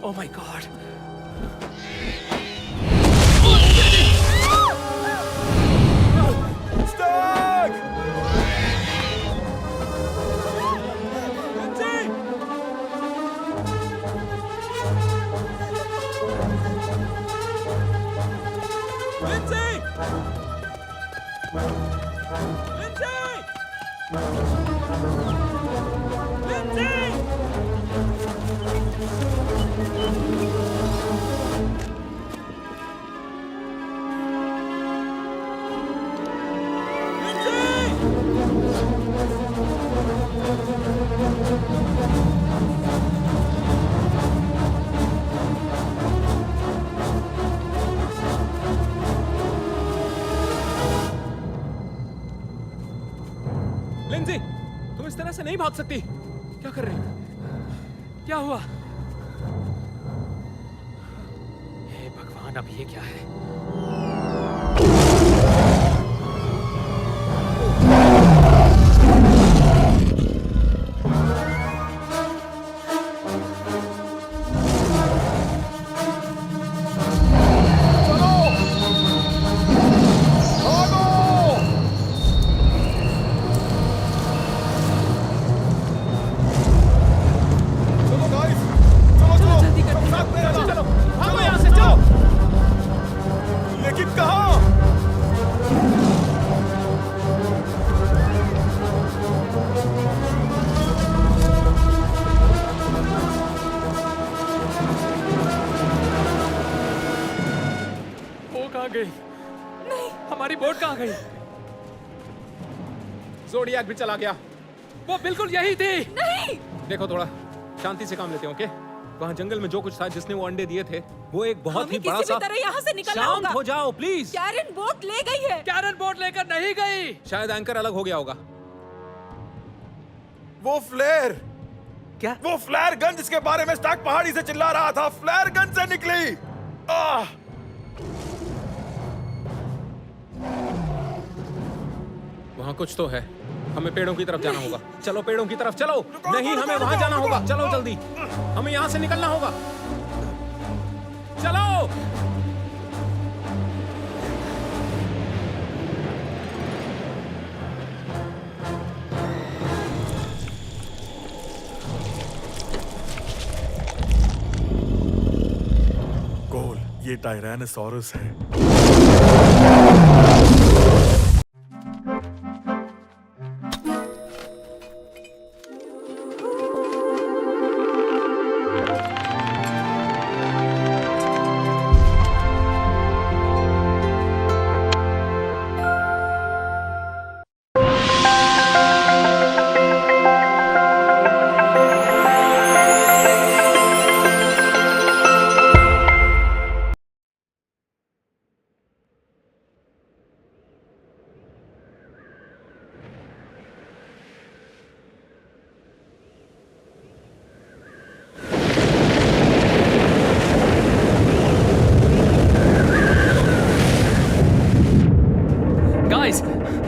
Oh my God. Stuck! Lindsay! Lindsay! Lindsay! लिंजी, तुम इस तरह से नहीं भाग सकती। क्या कर रही हो? क्या हुआ? हे भगवान, अब ये क्या है? लेकिन कहाँ? वो कहाँ गई? नहीं, हमारी बोट कहाँ गई? ज़ोडियाक भी चला गया। वो बिल्कुल यही थी। नहीं। देखो, थोड़ा शांति से काम लेते हैं, ओके? वहाँ जंगल में जो कुछ था, जिसने वो अंडे दिए थे, वो एक बहुत ही बड़ा सा। तरह यहाँ से निकलना शांत होगा। हो जाओ प्लीज। कैरन बोट ले गई है। कैरन बोट लेकर नहीं गई। शायद एंकर अलग हो गया होगा। वो फ्लेयर। क्या? वो फ्लेयर गन जिसके बारे में स्टार्क पहाड़ी से चिल्ला रहा था, फ्लेयर गन से निकली। वहाँ कुछ तो है। हमें पेड़ों की तरफ जाना होगा। चलो पेड़ों की तरफ चलो। नहीं, हमें वहाँ जाना होगा। चलो जल्दी, हमें यहाँ से निकलना होगा। चलो। गोल, ये टायरानोसॉरस है।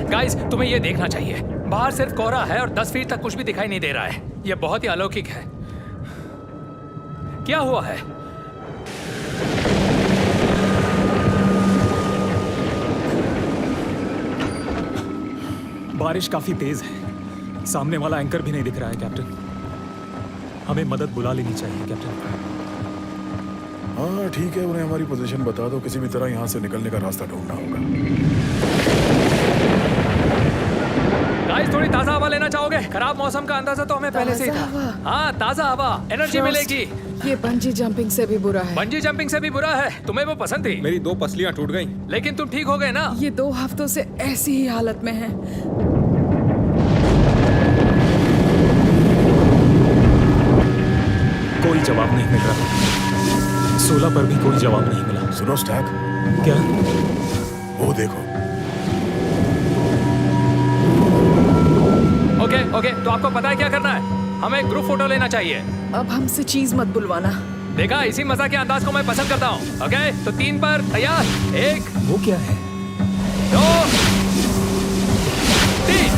गाइस, तुम्हें ये देखना चाहिए। बाहर सिर्फ कोहरा है और 10 फीट तक कुछ भी दिखाई नहीं दे रहा है। ये बहुत ही अलौकिक है। क्या हुआ है? बारिश काफी तेज है। सामने वाला एंकर भी नहीं दिख रहा है कैप्टन। हमें मदद बुला लेनी चाहिए कैप्टन। हाँ ठीक है, उन्हें हमारी पोजीशन बता दो। किसी भी तरह यहाँ से निकलने का रास्ता ढूंढना होगा। गाइस, थोड़ी ताजा हवा लेना चाहोगे? खराब मौसम का अंदाजा तो हमें पहले से ही था। हाँ, ताजा हवा, एनर्जी मिलेगी। ये बंजी जंपिंग से भी बुरा है। बंजी जंपिंग से भी बुरा है। तुम्हें वो पसंद थी? मेरी 2 पसलियां टूट गईं। लेकिन तुम ठीक हो गए ना? ये 2 हफ्तों से ऐसी ही हालत में है। कोई जवाब नहीं मिल रहा। 16 पर भी कोई जवाब नहीं मिला। सुनो स्टैक। क्या? वो देखो। ओके, तो आपको पता है क्या करना है? हमें ग्रुप फोटो लेना चाहिए। अब हमसे चीज मत बुलवाना। देखा, इसी मजा के अंदाज को मैं पसंद करता हूँ। ओके, तो 3 पर तैयार। 1, वो क्या है? 2, 3।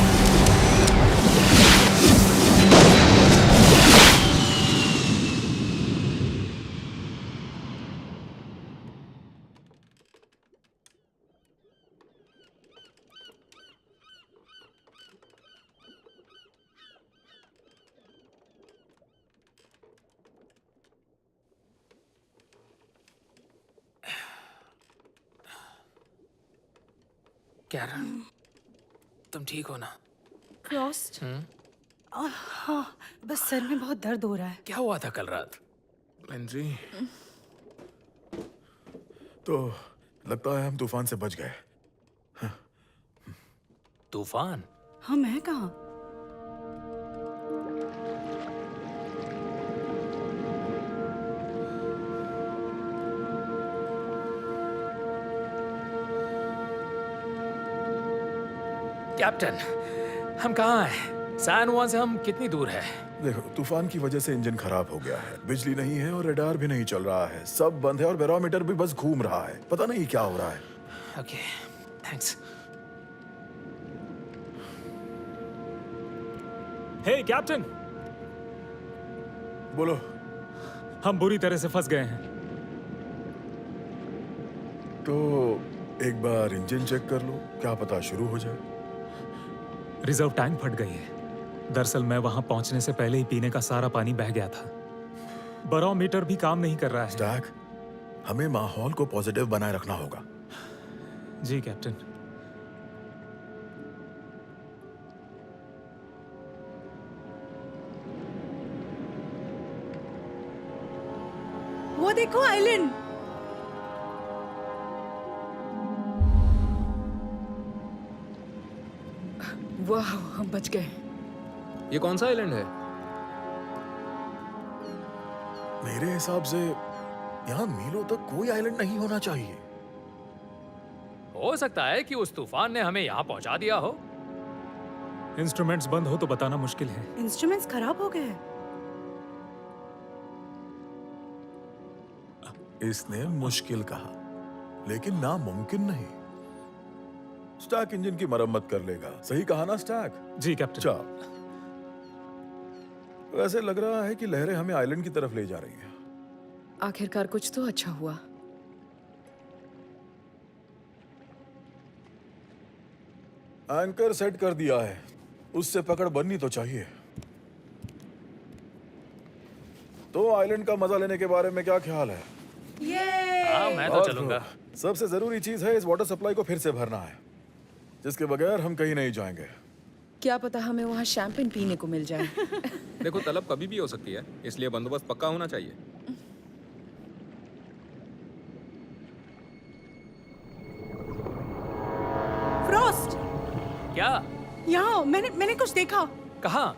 कैरन, तुम ठीक हो ना? फ्रॉस्ट। हाँ, बस सर में बहुत दर्द हो रहा है। क्या हुआ था कल रात? जी, तो लगता है हम तूफान से बच गए। तूफान? हाँ, मैं कहाँ? कैप्टन, हम कहाँ हैं? सैन जुआन से हम कितनी दूर है? देखो, तूफान की वजह से इंजन खराब हो गया है, बिजली नहीं है और रडार भी नहीं चल रहा है, सब बंद है और बैरोमीटर भी बस घूम रहा है। पता नहीं क्या हो रहा है। Okay, thanks. हे कैप्टन, बोलो। हम बुरी तरह से फंस गए हैं। तो एक बार इंजन चेक कर लो, क्या पता शुरू हो जाए। रिजर्व टैंक फट गई है। दरअसल मैं वहां पहुंचने से पहले ही पीने का सारा पानी बह गया था। बैरोमीटर भी काम नहीं कर रहा है। स्टैक, हमें माहौल को पॉजिटिव बनाए रखना होगा। जी कैप्टन। वो देखो आइलैंड। वाह, हम बच गए। ये कौन सा आइलैंड है? मेरे हिसाब से यहाँ मीलों तक कोई आइलैंड नहीं होना चाहिए। हो सकता है कि उस तूफान ने हमें यहाँ पहुंचा दिया हो। इंस्ट्रूमेंट्स बंद हो तो बताना मुश्किल है। इंस्ट्रूमेंट्स खराब हो गए हैं। इसने मुश्किल कहा, लेकिन नामुमकिन नहीं। स्टैक इंजन की मरम्मत कर लेगा। सही कहा ना स्टैक? जी कैप्टन। चल, वैसे लग रहा है कि लहरें हमें आइलैंड की तरफ ले जा रही हैं। आखिरकार कुछ तो अच्छा हुआ। एंकर सेट कर दिया है, उससे पकड़ बननी तो चाहिए। तो आइलैंड का मजा लेने के बारे में क्या ख्याल है? हाँ, मैं तो और चलूंगा। सबसे जरूरी चीज है इस वाटर सप्लाई को फिर से भरना है, जिसके बगैर हम कहीं नहीं जाएंगे। क्या पता हमें वहाँ शैंपेन पीने को मिल जाए। देखो, तलब कभी भी हो सकती है, इसलिए बंदोबस्त पक्का होना चाहिए। फ्रॉस्ट, क्या? यहाँ मैंने कुछ देखा। कहाँ?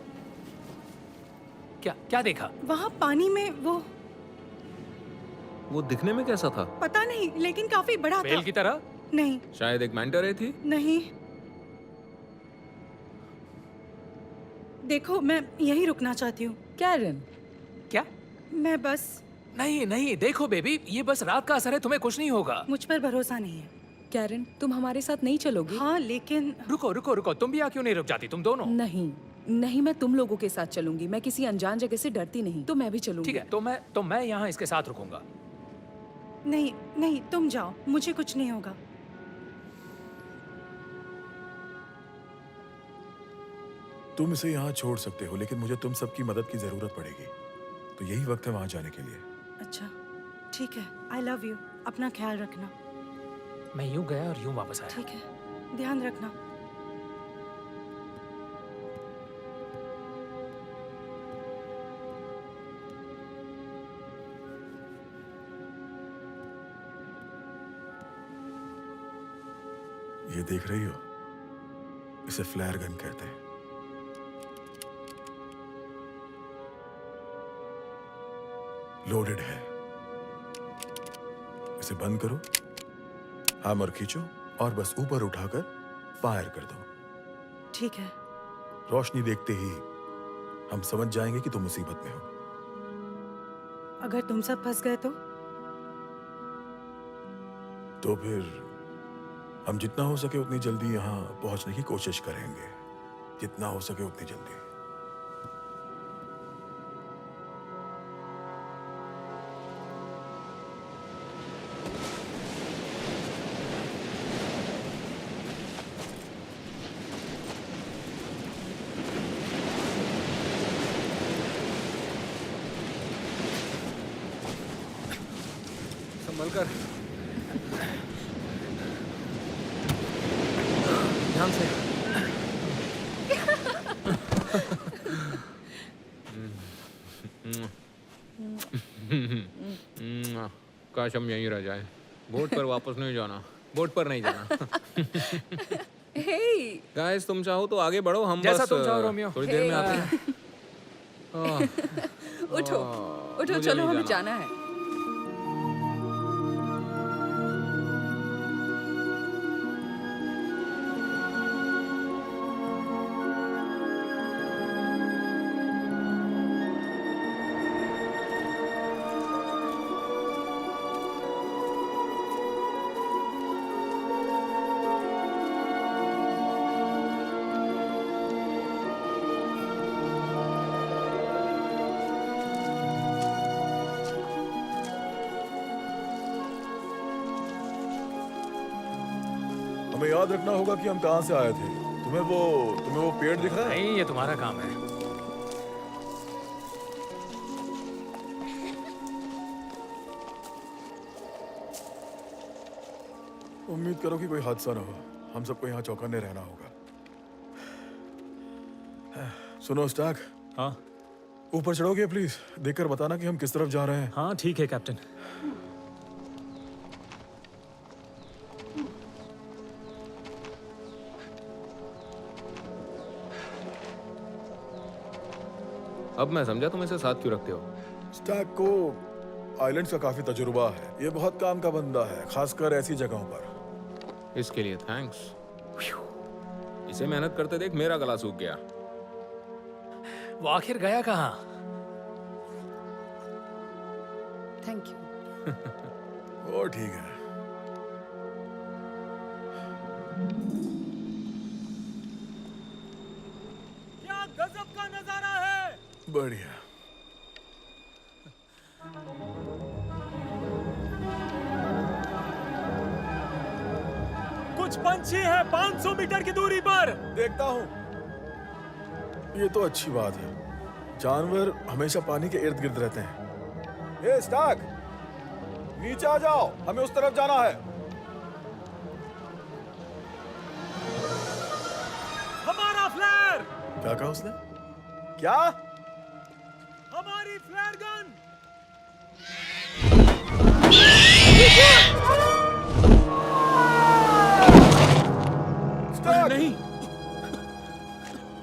क्या क्या देखा? वहाँ पानी में वो दिखने में कैसा था? पता नहीं, लेकिन काफी बड़ा था। बेल की तरह? नहीं शायद एक मैंटा रे थी। नहीं, देखो मैं यहीं रुकना चाहती हूँ। कैरन, क्या? मैं बस, नहीं नहीं, देखो बेबी, ये बस रात का असर है, तुम्हें कुछ नहीं होगा। मुझ पर भरोसा नहीं है। कैरन, तुम हमारे साथ नहीं चलोगी? हाँ, लेकिन रुको रुको रुको, तुम भी यहाँ क्यों नहीं रुक जाती, तुम दोनों? नहीं नहीं, मैं तुम लोगों के साथ चलूंगी। मैं किसी अनजान जगह से डरती नहीं, तो मैं भी चलूंगी। ठीक है, तो मैं यहाँ इसके साथ रुकूंगा। नहीं नहीं, तुम जाओ, मुझे कुछ नहीं होगा। तुम इसे यहाँ छोड़ सकते हो, लेकिन मुझे तुम सबकी मदद की जरूरत पड़ेगी। तो यही वक्त है वहां जाने के लिए। अच्छा ठीक है, आई लव यू। अपना ख्याल रखना। मैं यूं गया और यूं वापस आया। ठीक है, ध्यान रखना। ये देख रही हो, इसे फ्लेयर गन कहते हैं। लोडेड है। इसे बंद करो, हैमर खींचो और बस ऊपर उठाकर फायर कर दो। ठीक है। रोशनी देखते ही हम समझ जाएंगे कि तुम मुसीबत में हो। अगर तुम सब फंस गए तो फिर हम जितना हो सके उतनी जल्दी यहाँ पहुंचने की कोशिश करेंगे। जितना हो सके उतनी जल्दी। संभल कर। ध्यान से। काश हम यहीं रह जाए। बोट पर वापस नहीं जाना, बोट पर नहीं जाना। हे गाइस तुम चाहो तो आगे बढ़ो, हम जैसा बस तुम चाहो, रोमियो। थोड़ी देर में आते हैं। उठो उठो, मुझे चलो नहीं हमें जाना। जाना है। हमें याद रखना होगा कि हम कहाँ से आए थे। तुम्हें वो पेड़ दिख रहा है? नहीं, ये तुम्हारा काम है। उम्मीद करो कि कोई हादसा ना हो। हम सबको यहाँ चौकन्ने रहना होगा। सुनो स्टार्क, हाँ ऊपर चढ़ोगे प्लीज? देखकर बताना कि हम किस तरफ जा रहे हैं। हाँ, ठीक है कैप्टन। अब मैं समझा तुम इसे साथ क्यों रखते हो। स्टार्क को आइलैंड्स का काफी तजुर्बा है। ये बहुत काम का बंदा है, खासकर ऐसी जगहों पर। इसके लिए थैंक्स। इसे मेहनत करते देख मेरा गला सूख गया। वो आखिर गया कहाँ? Thank you. वो ठीक है। क्या गजब का नजारा है। बढ़िया। कुछ पंछी है 500 मीटर की दूरी पर। देखता हूँ। ये तो अच्छी बात है। जानवर हमेशा पानी के इर्द गिर्द रहते हैं। हे स्टार्क, नीचे आ जाओ, हमें उस तरफ जाना है। हमारा फ्लेयर। क्या कहा उसने? क्या? हमारी फ्लेयर गन। स्टार्क! नहीं,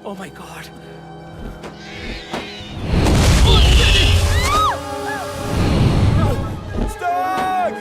oh my God. Stark!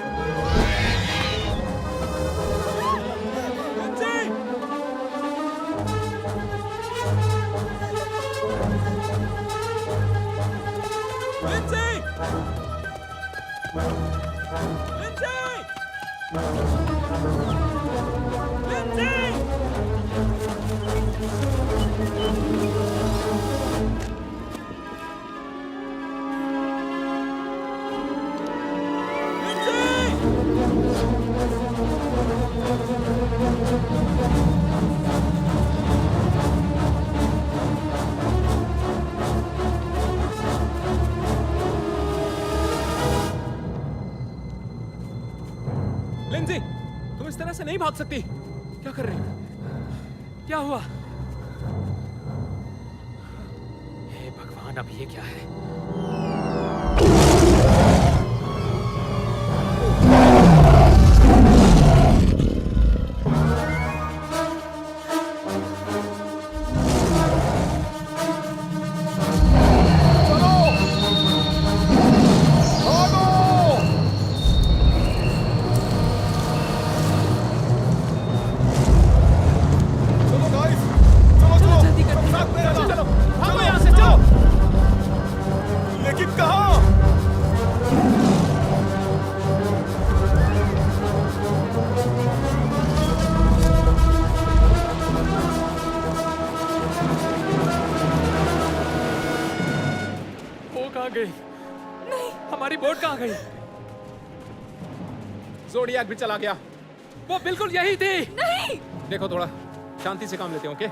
Lindsay, तुम इस तरह से नहीं भाग सकती। क्या कर रही हो? क्या हुआ? हे भगवान, अब ये क्या है? चलो गाइस, चलो चलो जल्दी करते हैं। साथ में रहना। चलो भागो यहाँ से, चलो। लेकिन कहाँ? वो कहाँ गई? नहीं, हमारी बोट कहाँ गई? ज़ोडियाक भी चला गया। वो बिल्कुल यही थी। देखो, थोड़ा शांति से काम लेते हैं, ओके?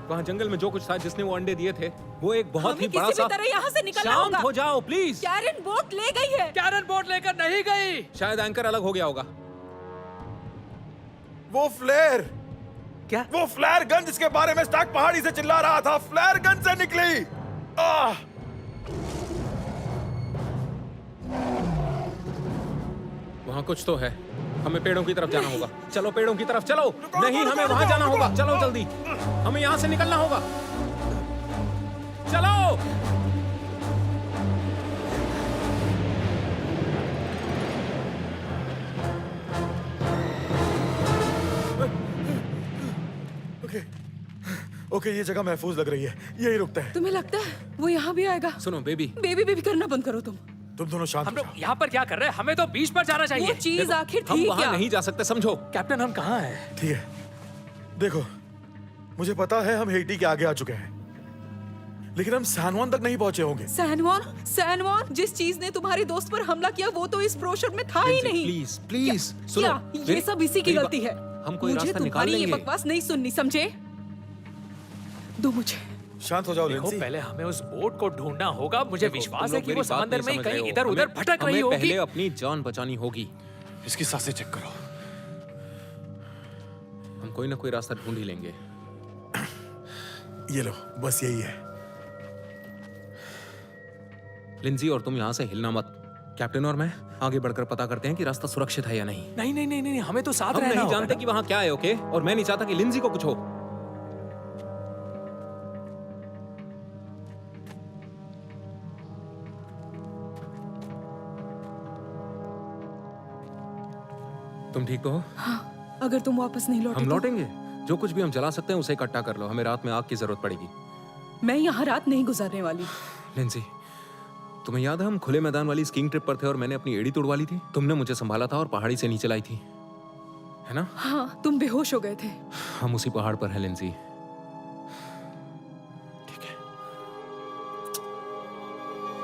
वहाँ जंगल में जो कुछ था, जिसने वो अंडे दिए थे, वो एक बहुत हमें ही बड़ा किसी सा। भी तरह यहाँ से निकलना शांत होगा। हो जाओ प्लीज। कैरन बोट ले गई है। कैरन बोट लेकर नहीं गई। शायद एंकर अलग हो गया होगा। वो फ्लेयर, क्या? वो फ्लेयर गन जिसके बारे में स्टार्क पहाड़ी से चिल्ला रहा था, फ्लेयर गन से निकली। वहाँ कुछ तो है, हमें पेड़ों की तरफ जाना होगा। चलो पेड़ों की तरफ चलो। नहीं, हमें वहां जाना होगा। चलो जल्दी, हमें यहाँ से निकलना होगा। चलो। ओके, ये जगह महफूज लग रही है, यही रुकते हैं। तुम्हें लगता है वो यहाँ भी आएगा? सुनो बेबी, बेबी बेबी करना बंद करो तुम दोनों शांत हम हो लोग यहाँ पर क्या कर रहे हैं? हमें तो बीच पर जाना वो चाहिए। चीज आखिर हम थी वहां क्या? नहीं जा सकते, समझो। कैप्टन हम कहाँ हैं? जाओ। ठीक है, देखो मुझे पता है हम हेटी के आगे आ चुके हैं, लेकिन हम सैनवान तक नहीं पहुंचे होंगे। सैनवान? सैनवान? जिस चीज ने तुम्हारे दोस्त पर हमला किया वो तो इस ब्रोशर में था ही नहीं। प्लीज प्लीज सुनो, क्या ये सब इसी की गलती है? हम कोई मुझे रास्ता निकाल तुम्हारी ये लेंगे। बकवास नहीं सुननी, समझे? दो मुझे। शांत हो जाओ देखो, लिंसी। पहले हमें उस बोट को ढूंढना होगा। मुझे विश्वास तुम है लोग कि मेरी वो बात समंदर नहीं में समझ कहीं रहे हो। इधर उधर हमें- भटक रही हमें होगी। पहले अपनी जान बचानी होगी। इसकी सांसें चेक करो। हम कोई ना कोई रास्ता ढूंढ ही लेंगे। ये लो, बस यही है। लिंजी और तुम यहाँ से हिलना मत। कैप्टन और मैं आगे बढ़कर पता करते हैं कि रास्ता सुरक्षित है या नहीं। नहीं नहीं नहीं नहीं, हमें तो साथ हम रहना नहीं होगा जानते ना। कि वहां क्या है, ओके? और मैं नहीं चाहता कि लिंजी को कुछ हो। तुम ठीक तो हो? हाँ, अगर तुम वापस नहीं लौटे हम तो लौटेंगे। जो कुछ भी हम जला सकते हैं उसे इकट्ठा कर लो। हमें रात में आग की जरूरत पड़ेगी। मैं यहाँ रात नहीं गुजारने वाली। लिंजी, तुम्हें याद है हम खुले मैदान वाली स्कीइंग ट्रिप पर थे और मैंने अपनी एड़ी तोड़वा ली थी? तुमने मुझे संभाला था और पहाड़ी से नीचे लाई थी, है ना? हाँ, तुम बेहोश हो गए थे। हम उसी पहाड़ पर हैं लिंजी। ठीक है,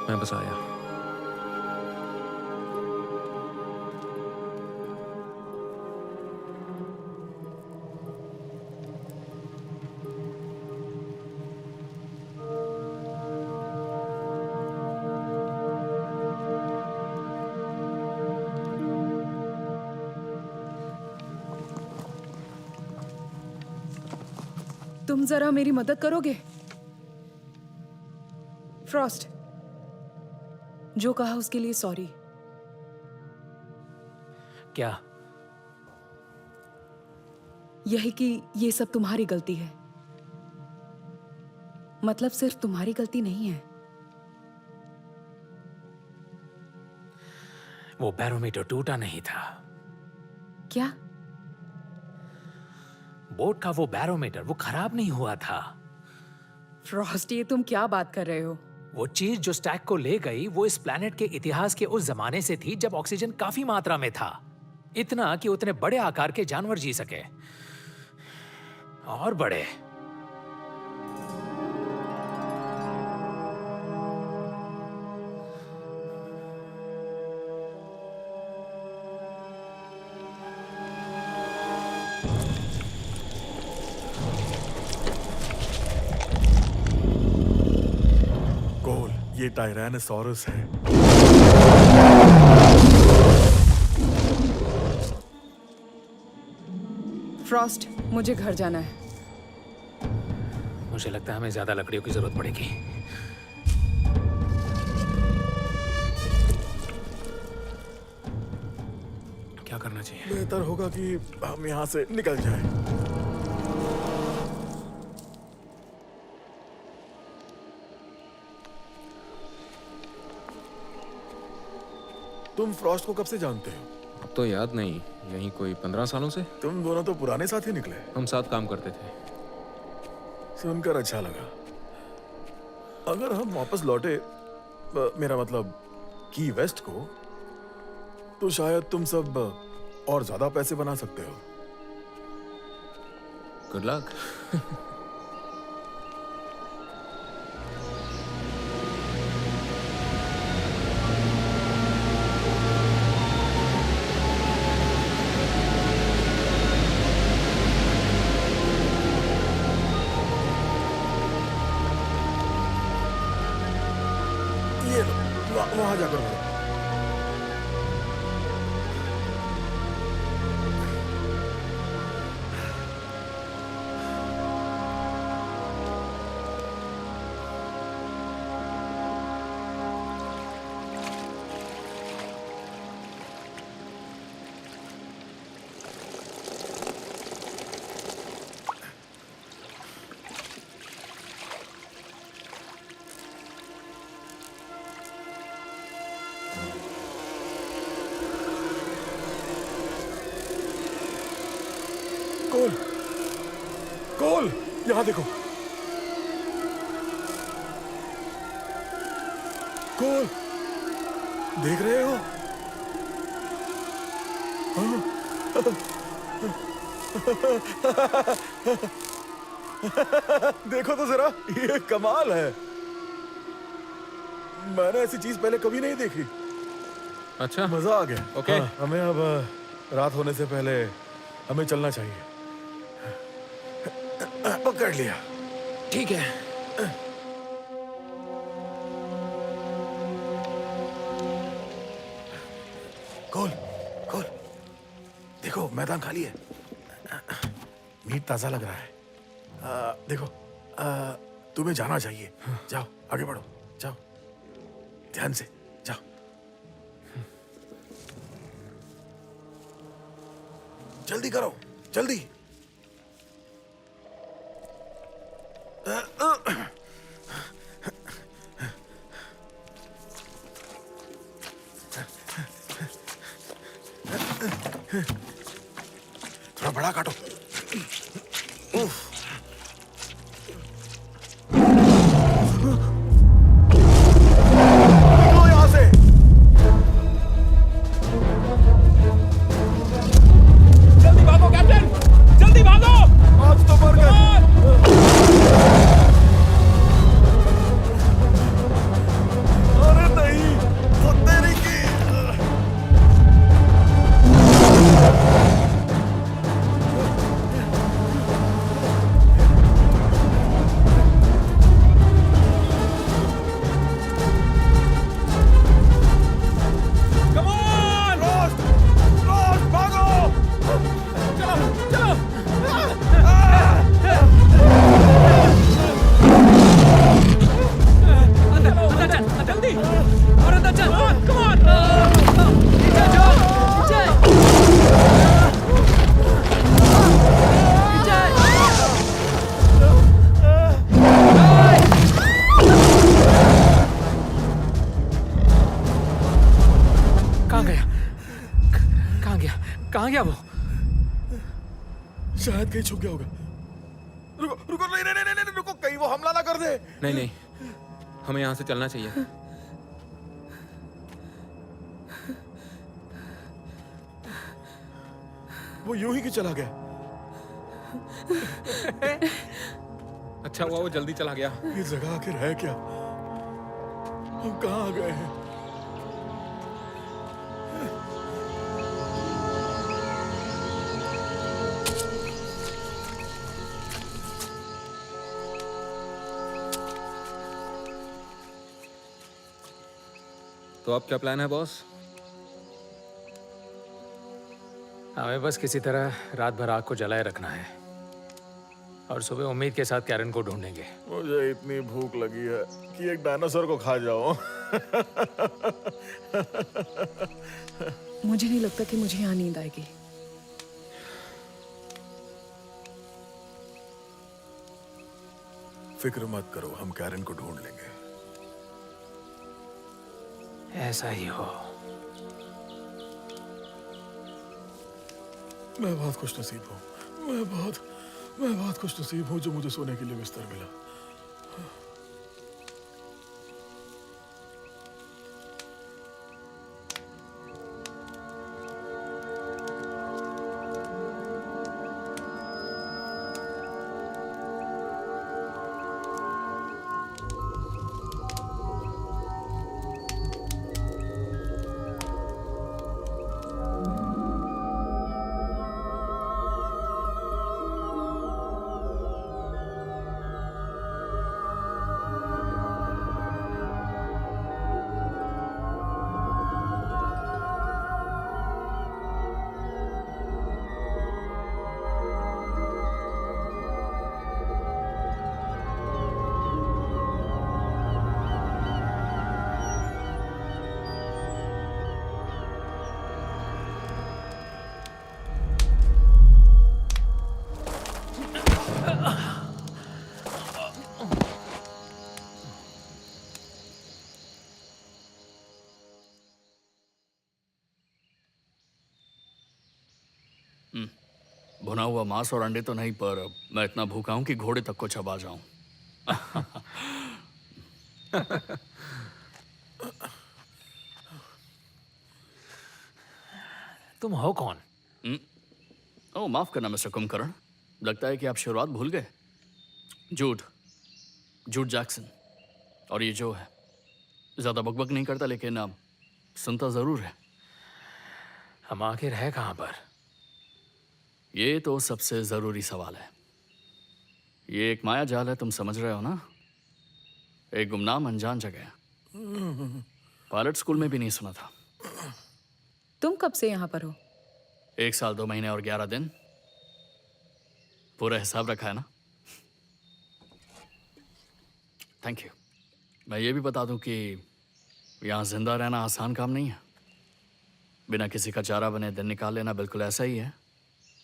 मैं बस आया। तुम जरा मेरी मदद करोगे? फ्रॉस्ट, जो कहा उसके लिए सॉरी। क्या? यही कि ये सब तुम्हारी गलती है। मतलब सिर्फ तुम्हारी गलती नहीं है। वो बैरोमीटर टूटा नहीं था। क्या? बोट का वो बैरोमीटर वो खराब नहीं हुआ था। फ्रॉस्ट, ये तुम क्या बात कर रहे हो? वो चीज जो स्टैक को ले गई वो इस प्लेनेट के इतिहास के उस जमाने से थी जब ऑक्सीजन काफी मात्रा में था, इतना कि उतने बड़े आकार के जानवर जी सके, और बड़े। कोल, ये टायरानोसॉरस है। फ्रॉस्ट, मुझे घर जाना है। मुझे लगता है हमें ज्यादा लकड़ियों की जरूरत पड़ेगी। क्या करना चाहिए? बेहतर होगा कि हम यहाँ से निकल जाएं। तुम फ्रॉस्ट को कब से जानते हो? अब तो याद नहीं, यहीं कोई 15 सालों से। तुम दोनों तो पुराने साथी निकले। हम साथ काम करते थे। सुनकर अच्छा लगा। अगर हम वापस लौटे, मेरा मतलब की वेस्ट को, तो शायद तुम सब और ज्यादा पैसे बना सकते हो। Good luck. ये लो, वहां जाकर बोलो। कोल, यहाँ देखो। कोल, देख रहे हो? देखो तो जरा, ये कमाल है। मैंने ऐसी चीज पहले कभी नहीं देखी। अच्छा, मजा आ गया। ओके। हाँ, हमें अब रात होने से पहले हमें चलना चाहिए। पकड़ लिया। ठीक है। खोल, खोल। देखो मैदान खाली है। मीट ताजा लग रहा है। देखो, तुम्हें जाना चाहिए। जाओ, आगे बढ़ो, जाओ। ध्यान से जाओ। जल्दी करो, जल्दी। थोड़ा बड़ा काटो। उफ। निकलो यहाँ से। जल्दी भागो कैप्टन, जल्दी भागो। आज तो मर गए। अरे नहीं, वो तेरी की। कम ऑन, रोस्ट, रोस्ट, भागो। चलो चलो। अंदर चल, जल्दी और अंदर चल। कम ऑन, नीचे जाओ, नीचे। कहाँ गया? कहाँ गया? कहाँ गया वो? शायद कहीं छुप गया होगा। रुको, रुको, नहीं, नहीं, नहीं, नहीं, रुको, कहीं वो हमला ना कर दे। नहीं नहीं, हमें यहाँ से चलना चाहिए। वो यूं ही कि चला गया। अच्छा हुआ वो जल्दी चला गया। ये जगह आखिर है क्या? हम कहाँ आ गए हैं? तो अब क्या प्लान है बॉस? हमें बस किसी तरह रात भर आग को जलाए रखना है और सुबह उम्मीद के साथ कैरन को ढूंढेंगे। मुझे इतनी भूख लगी है कि एक डायनासोर को खा जाऊं। मुझे नहीं लगता कि मुझे यहाँ नींद आएगी। फिक्र मत करो, हम कैरन को ढूंढ लेंगे। ऐसा ही हो। मैं बहुत खुश नसीब हूँ। मैं बहुत खुश नसीब हूँ जो मुझे सोने के लिए बिस्तर मिला। हुआ मांस और अंडे तो नहीं, पर मैं इतना भूखा हूं कि घोड़े तक को चबा जाऊं। तुम हो कौन? ओह, माफ करना मिस्टर कुंभकर्ण, लगता है कि आप शुरुआत भूल गए। जूड जैक्सन। और ये जो है, ज्यादा बकबक नहीं करता, लेकिन अब सुनता जरूर है। हम आखिर है कहां पर? ये तो सबसे जरूरी सवाल है। ये एक माया जाल है, तुम समझ रहे हो ना? एक गुमनाम अनजान जगह। पायलट स्कूल में भी नहीं सुना था। तुम कब से यहाँ पर हो? 1 साल 2 महीने और 11 दिन। पूरा हिसाब रखा है ना? Thank you. मैं ये भी बता दूं कि यहाँ जिंदा रहना आसान काम नहीं है। बिना किसी का चारा बने दिन निकाल लेना बिल्कुल ऐसा ही है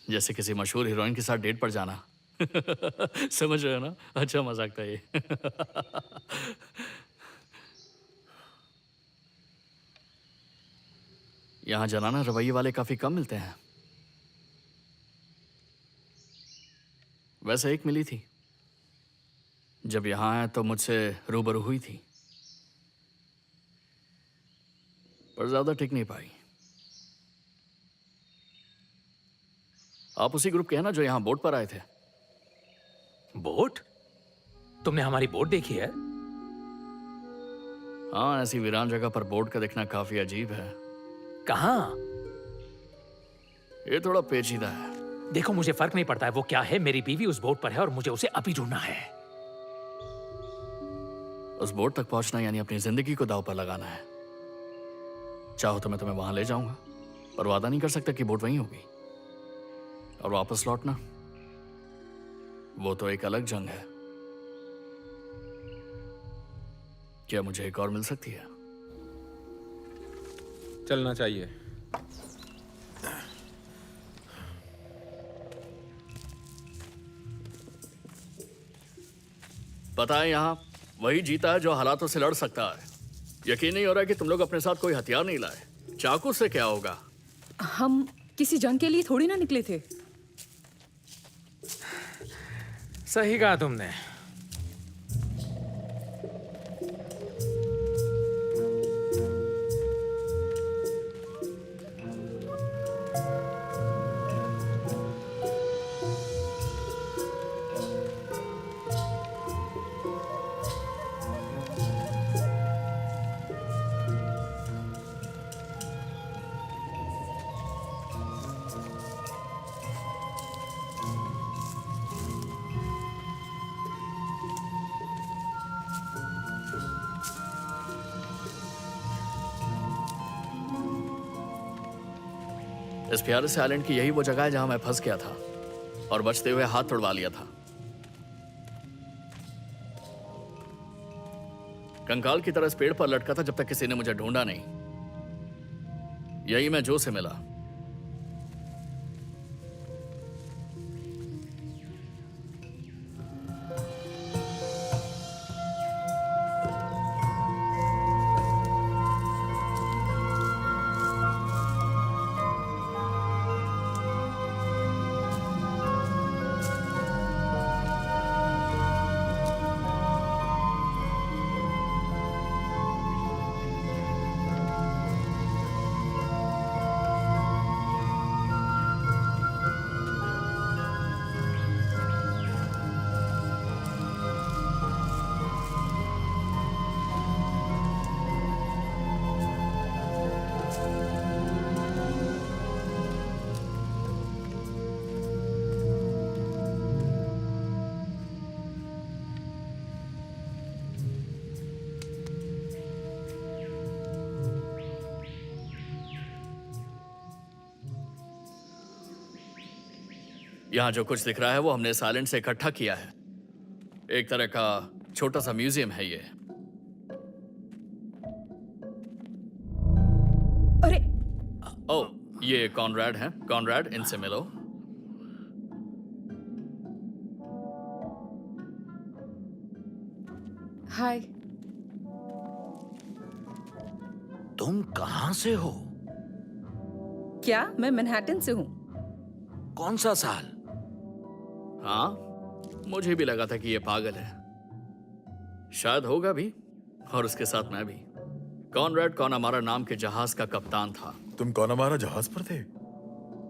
जैसे किसी मशहूर हीरोइन के साथ डेट पर जाना। समझ रहे हो ना? अच्छा मजाक था ये। यहाँ जनाना रवैये वाले काफी कम मिलते हैं। वैसे एक मिली थी, जब यहाँ आया तो मुझसे रूबरू हुई थी, पर ज्यादा टिक नहीं पाई। आप उसी ग्रुप के हैं ना जो यहाँ बोट पर आए थे? बोट? तुमने हमारी बोट देखी है? हाँ, ऐसी वीरान जगह पर बोट का दिखना काफी अजीब है। कहाँ? ये थोड़ा पेचीदा है। देखो, मुझे फर्क नहीं पड़ता है वो क्या है। मेरी बीवी उस बोट पर है और मुझे उसे अभी ढूंढना है। उस बोट तक पहुंचना यानी अपनी जिंदगी को दांव पर लगाना है। चाहो तो मैं तुम्हें वहां ले जाऊंगा, पर वादा नहीं कर सकता कि बोट वहीं होगी। और वापस लौटना, वो तो एक अलग जंग है। क्या मुझे एक और मिल सकती है? चलना चाहिए। पता है, यहाँ वही जीता है जो हालातों से लड़ सकता है। यकीन नहीं हो रहा कि तुम लोग अपने साथ कोई हथियार नहीं लाए। चाकू से क्या होगा? हम किसी जंग के लिए थोड़ी ना निकले थे। सही कहा तुमने। इस प्यारे से आइलैंड की यही वो जगह है जहां मैं फंस गया था और बचते हुए हाथ तोड़वा लिया था। कंकाल की तरह इस पेड़ पर लटका था जब तक किसी ने मुझे ढूंढा नहीं। यही मैं जो से मिला। यहां जो कुछ दिख रहा है वो हमने इस आइलैंड से इकट्ठा किया है। एक तरह का छोटा सा म्यूजियम है ये। अरे ओह, ये कॉनराड हैं। कॉनराड, इनसे मिलो। हाय। तुम कहां से हो? क्या? मैं मैनहट्टन से हूँ। कौन सा साल? हाँ, मुझे भी लगा था कि ये पागल है। शायद होगा भी, और उसके साथ मैं भी। कॉनरेड कॉनामारा नाम के जहाज का कप्तान था। तुम कॉनामारा जहाज पर थे?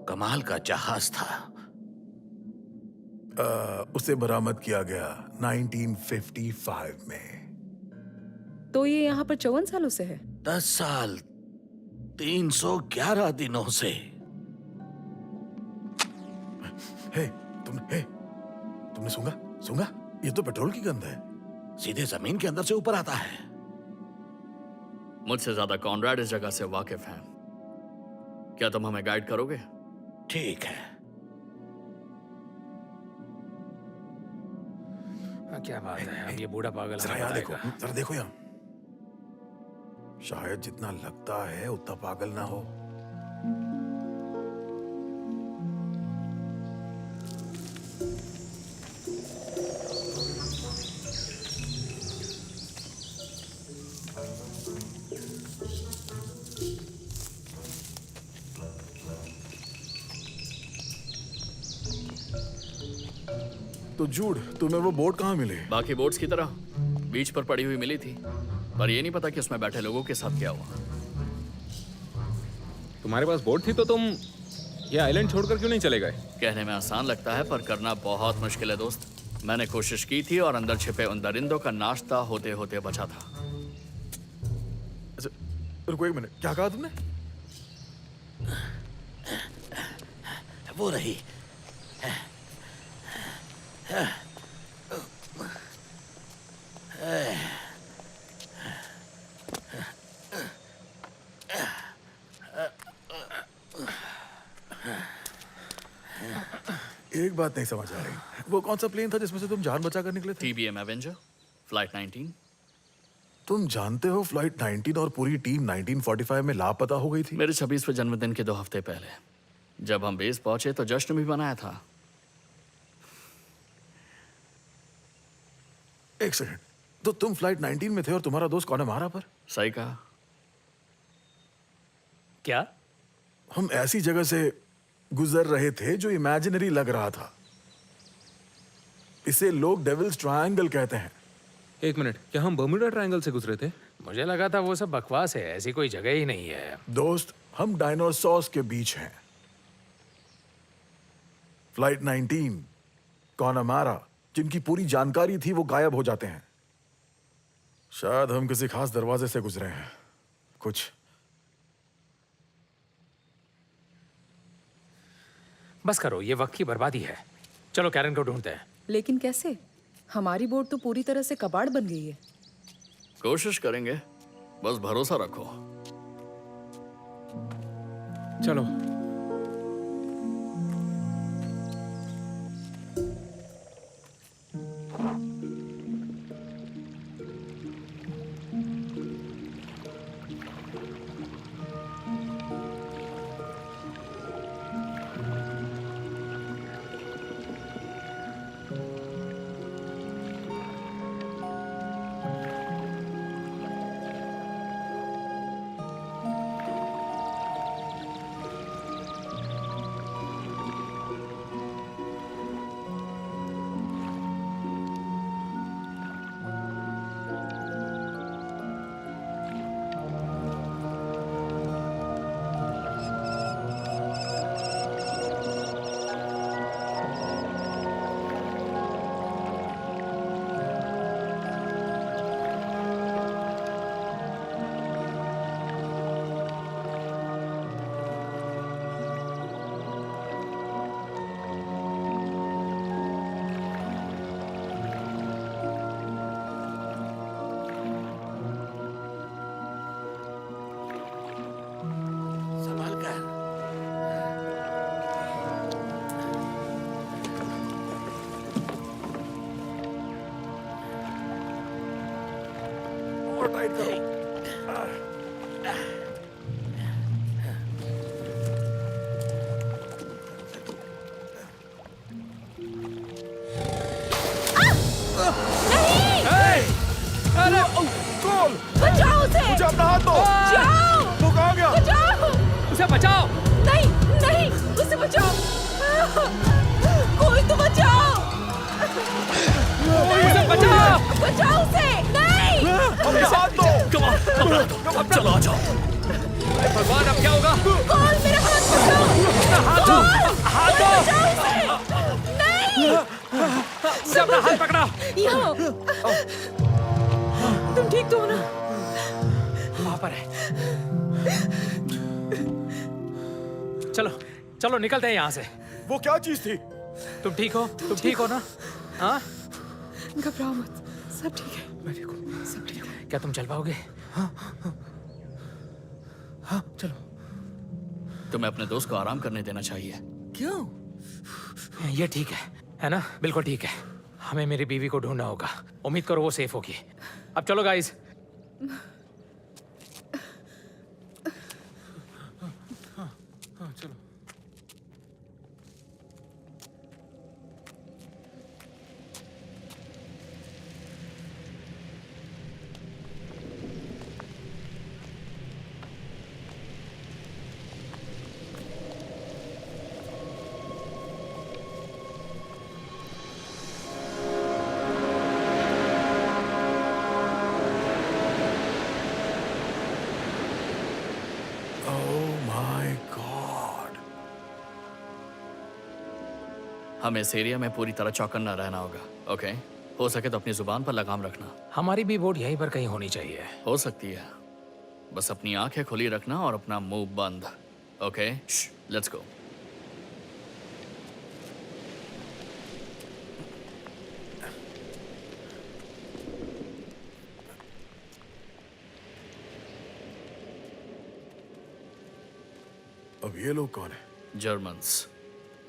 कमाल का जहाज था। उसे बरामद किया गया 1955 में। तो ये यहाँ पर 54 सालों से है। 10 साल 311 दिनों से। हे, तुमने सूंघा? ये तो पेट्रोल की गंध है। सीधे जमीन के अंदर से ऊपर आता है। मुझसे ज्यादा कॉनरेड इस जगह से वाकिफ हैं। क्या तुम हमें गाइड करोगे? ठीक है। क्या बात है, अब ये बूढ़ा पागल जरा हमें यहाँ देखो, बताएगा। जरा देखो यहाँ। शायद जितना लगता है उतना पागल ना हो। तो जूड, तुम्हें वो बोट कहाँ मिली? बाकी बोट्स की तरह बीच पर पड़ी हुई मिली थी, पर ये नहीं पता कि उसमें बैठे लोगों के साथ क्या हुआ। तुम्हारे पास बोट थी तो तुम ये आइलैंड छोड़कर क्यों नहीं चले गए? कहने में आसान लगता है, पर करना बहुत मुश्किल है दोस्त। मैंने कोशिश की थी और अंदर छिपे उन दरिंदों का नाश्ता होते होते बचा था। अच्छा, रुको एक मिनट, क्या कहा तुमने? वो रही। एक बात नहीं समझ आ रही। वो कौन सा प्लेन था जिसमें से तुम जान बचा कर निकले थे? TBM Avenger, flight 19। तुम जानते हो फ्लाइट 19 और पूरी टीम 1945 में लापता हो गई थी। मेरे 26वें जन्मदिन के 2 हफ्ते पहले जब हम बेस पहुंचे तो जश्न भी मनाया था। एक सेकंड, तो तुम फ्लाइट 19 में थे और तुम्हारा दोस्त कॉनामारा पर? सही कहा। क्या? हम ऐसी जगह से गुजर रहे थे जो इमेजिनरी लग रहा था। इसे लोग डेविल्स ट्रायंगल कहते हैं। एक मिनट, क्या हम बर्मुडा ट्रायंगल से गुजरे थे? मुझे लगा था वो सब बकवास है, ऐसी कोई जगह ही नहीं है। दोस्त, हम डायनासोर्स के बीच हैं। फ्लाइट 19, कॉनामारा, जिनकी पूरी जानकारी थी, वो गायब हो जाते हैं। शायद हम किसी खास दरवाजे से गुजरे हैं। कुछ बस करो, ये वक्त की बर्बादी है। चलो कैरन को ढूंढते हैं। लेकिन कैसे? हमारी बोट तो पूरी तरह से कबाड़ बन गई है। कोशिश करेंगे, बस भरोसा रखो। चलो। संभाल कर। और टाइट करो। कॉल! बचाओ उसे! मुझे अपना हाथ दो। जाओ! वो कहाँ गया? जाओ! उसे बचाओ। नहीं, नहीं, उसे बचाओ! कोई तो बचाओ! बचाओ उसे! नहीं! चलो आ जाओ। भगवान, अब क्या होगा? कौन मेरा हाथ पकड़ो! हाथ दो! हाथ दो! बचाओ उसे! नहीं! मुझे अपना हाथ पकड़ा। यहाँ! तुम ठीक तो हो ना? वहां पर है। चलो चलो निकलते हैं यहाँ से। वो क्या चीज थी? तुम ठीक हो? तुम ठीक हो ना? हाँ? घबराओ मत, सब ठीक है। मैं ठीक हूँ, सब ठीक है। क्या तुम चल पाओगे? हाँ चलो। तुम्हें अपने दोस्त को आराम करने देना चाहिए। क्यों? ये ठीक है ना? बिल्कुल ठीक है। हमें मेरी बीवी को ढूंढना होगा। उम्मीद करो वो सेफ होगी। अब चलो गाइस। हाँ चलो। Oh my God! हमें इस एरिया में पूरी तरह चौकन्ना रहना होगा। ओके? हो सके तो अपनी जुबान पर लगाम रखना। हमारी भी बोट यहीं पर कहीं होनी चाहिए। हो सकती है। बस अपनी आंखें खुली रखना और अपना मुंह बंद। ओके? Let's go. अब ये लोग कौन है? जर्मन्स।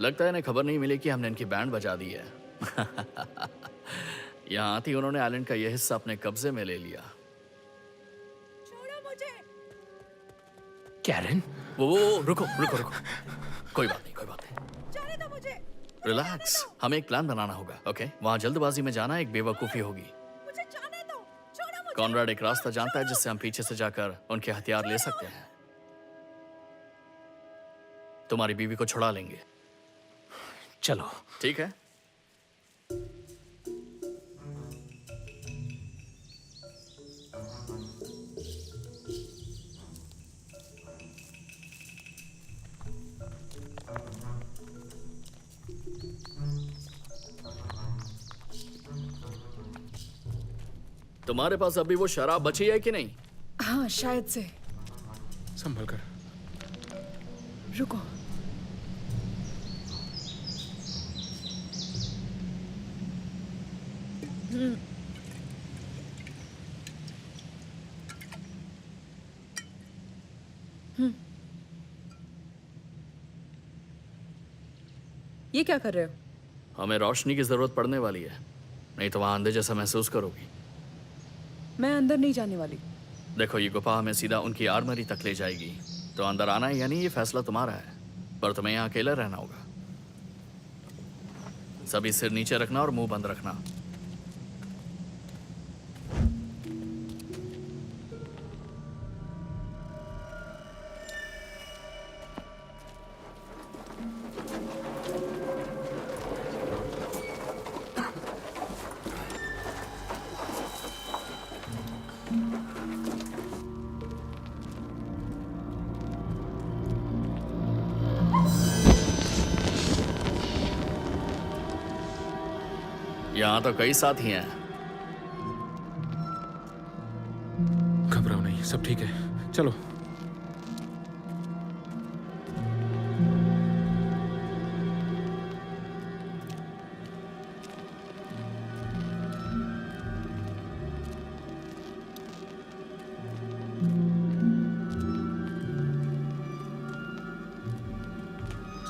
लगता है इन्हें खबर नहीं मिली कि हमने इनकी बैंड बजा दी है। यहाँ आती उन्होंने आइलैंड का यह हिस्सा अपने कब्जे में ले लिया। छोड़ो मुझे! कैरन? वो रुको रुको रुको। कोई बात नहीं, कोई बात नहीं। जाने दो मुझे! रिलैक्स। हमें एक प्लान बनाना होगा। ओके? वहाँ जल्दबाजी में जाना एक बेवकूफ़ी होगी। मुझे जाने दो! छोड़ो मुझे! कॉनराड एक रास्ता जानता है जिससे हम पीछे से जाकर उनके हथियार ले सकते हैं। तुम्हारी बीवी को छुड़ा लेंगे। चलो। ठीक है? तुम्हारे पास अभी वो शराब बची है कि नहीं? हाँ, शायद से। संभल कर। रुको। ये क्या कर रहे हो? हमें रोशनी की जरूरत पड़ने वाली है, नहीं तो वहां अंधे जैसा महसूस करोगी। मैं अंदर नहीं जाने वाली। देखो, ये गुफा हमें सीधा उनकी आर्मरी तक ले जाएगी, तो अंदर आना है या नहीं ये फैसला तुम्हारा है, पर तुम्हें यहाँ अकेला रहना होगा। सभी सिर नीचे रखना और मुंह बंद रखना। यहाँ तो कई साथी हैं। घबराओ नहीं, सब ठीक है। चलो।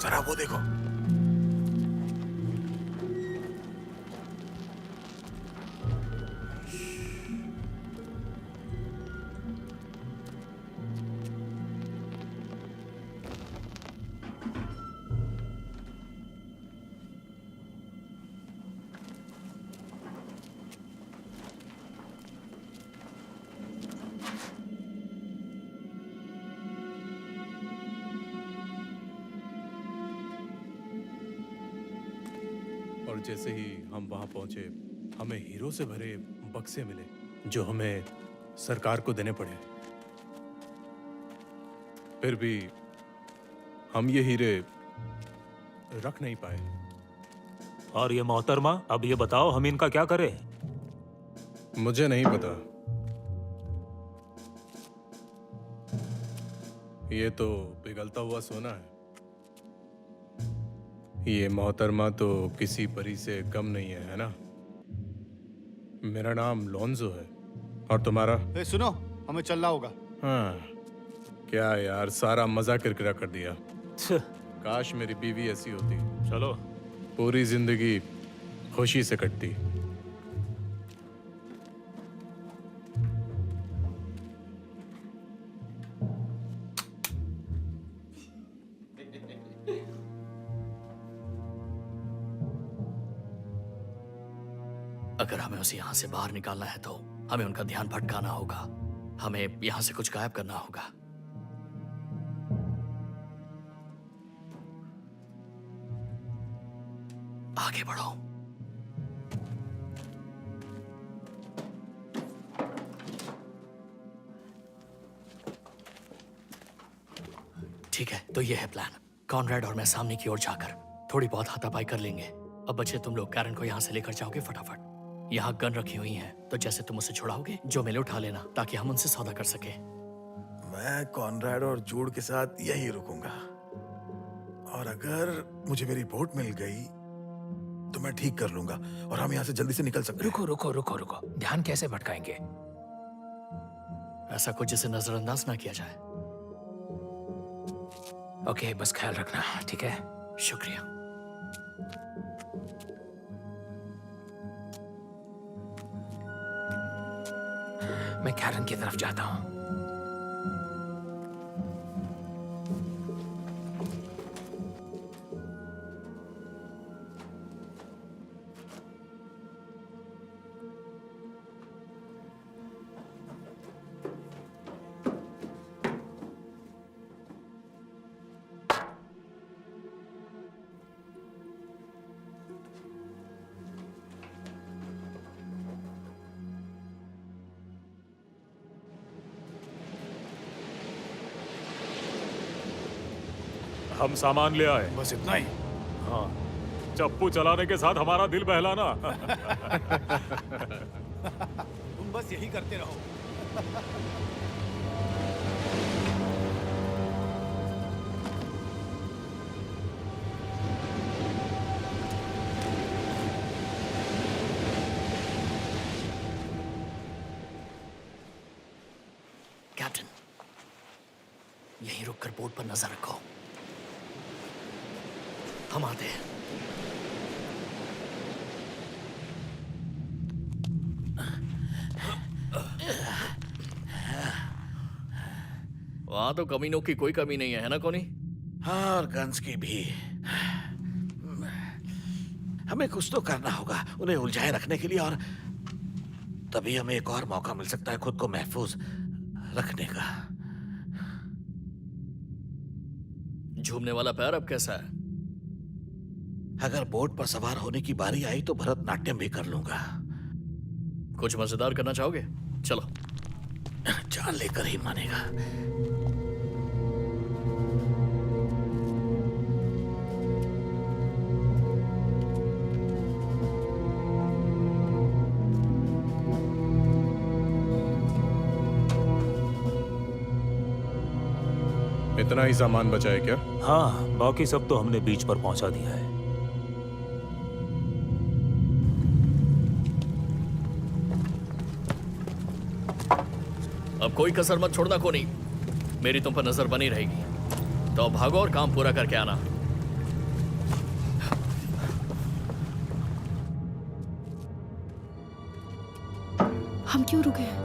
जरा वो देखो। और जैसे ही हम वहां पहुंचे, हमें हीरो से भरे बक्से मिले जो हमें सरकार को देने पड़े। फिर भी हम ये हीरे रख नहीं पाए। और ये मोहतरमा, अब ये बताओ हम इनका क्या करें? मुझे नहीं पता। ये तो पिघलता हुआ सोना है। ये मोहतरमा तो किसी परी से कम नहीं है ना? मेरा नाम लोन्जो है। और तुम्हारा? सुनो, हमें चलना होगा। हाँ, क्या यार, सारा मजा किरकिरा कर दिया। काश मेरी बीवी ऐसी होती। चलो। पूरी जिंदगी खुशी से कटती। अगर हमें उसे यहाँ से बाहर निकालना है तो हमें उनका ध्यान भटकाना होगा। हमें यहाँ से कुछ गायब करना होगा। आगे बढ़ो। ठीक है, तो ये है प्लान। कॉनरेड और मैं सामने की ओर जाकर थोड़ी बहुत हाथापाई कर लेंगे। अब बच्चे, तुम लोग कैरन को यहाँ से लेकर जाओगे फटाफट। यहाँ गन रखी हुई है, तो जैसे तुम उसे छुड़ाओगे जो मिले उठा लेना, ताकि हम उनसे सौदा कर सके। मैं कॉनराड और जूड के साथ यही रुकूंगा, और अगर मुझे मेरी बोट मिल गई तो मैं ठीक कर लूंगा और हम यहाँ से जल्दी से निकल सकते हैं। रुको रुको रुको रुको, ध्यान कैसे भटकाएंगे? ऐसा कुछ जिसे नजरअंदाज ना किया जाए। ओके, बस ख्याल रखना, ठीक है? शुक्रिया। मैं कैरन की तरफ जाता हूँ। हम सामान ले आए। बस इतना ही? हाँ, चप्पू चलाने के साथ हमारा दिल बहलाना। तुम बस यही करते रहो। कैप्टन, यहीं रुककर बोट पर नजर रखो। हम आते हैं। वहां तो कमीनों की कोई कमी नहीं है ना कोनी? हाँ, और गन्स की भी। हमें कुछ तो करना होगा उन्हें उलझाए रखने के लिए, और तभी हमें एक और मौका मिल सकता है खुद को महफूज रखने का। झूमने वाला पैर अब कैसा है? अगर बोट पर सवार होने की बारी आई तो भरतनाट्यम भी कर लूंगा। कुछ मजेदार करना चाहोगे? चलो। जान लेकर ही मानेगा। इतना ही सामान बचा है क्या? हाँ, बाकी सब तो हमने बीच पर पहुंचा दिया है। अब कोई कसर मत छोड़ना कोनी, मेरी तुम पर नजर बनी रहेगी। तो भागो और काम पूरा करके आना। हम क्यों रुके हैं?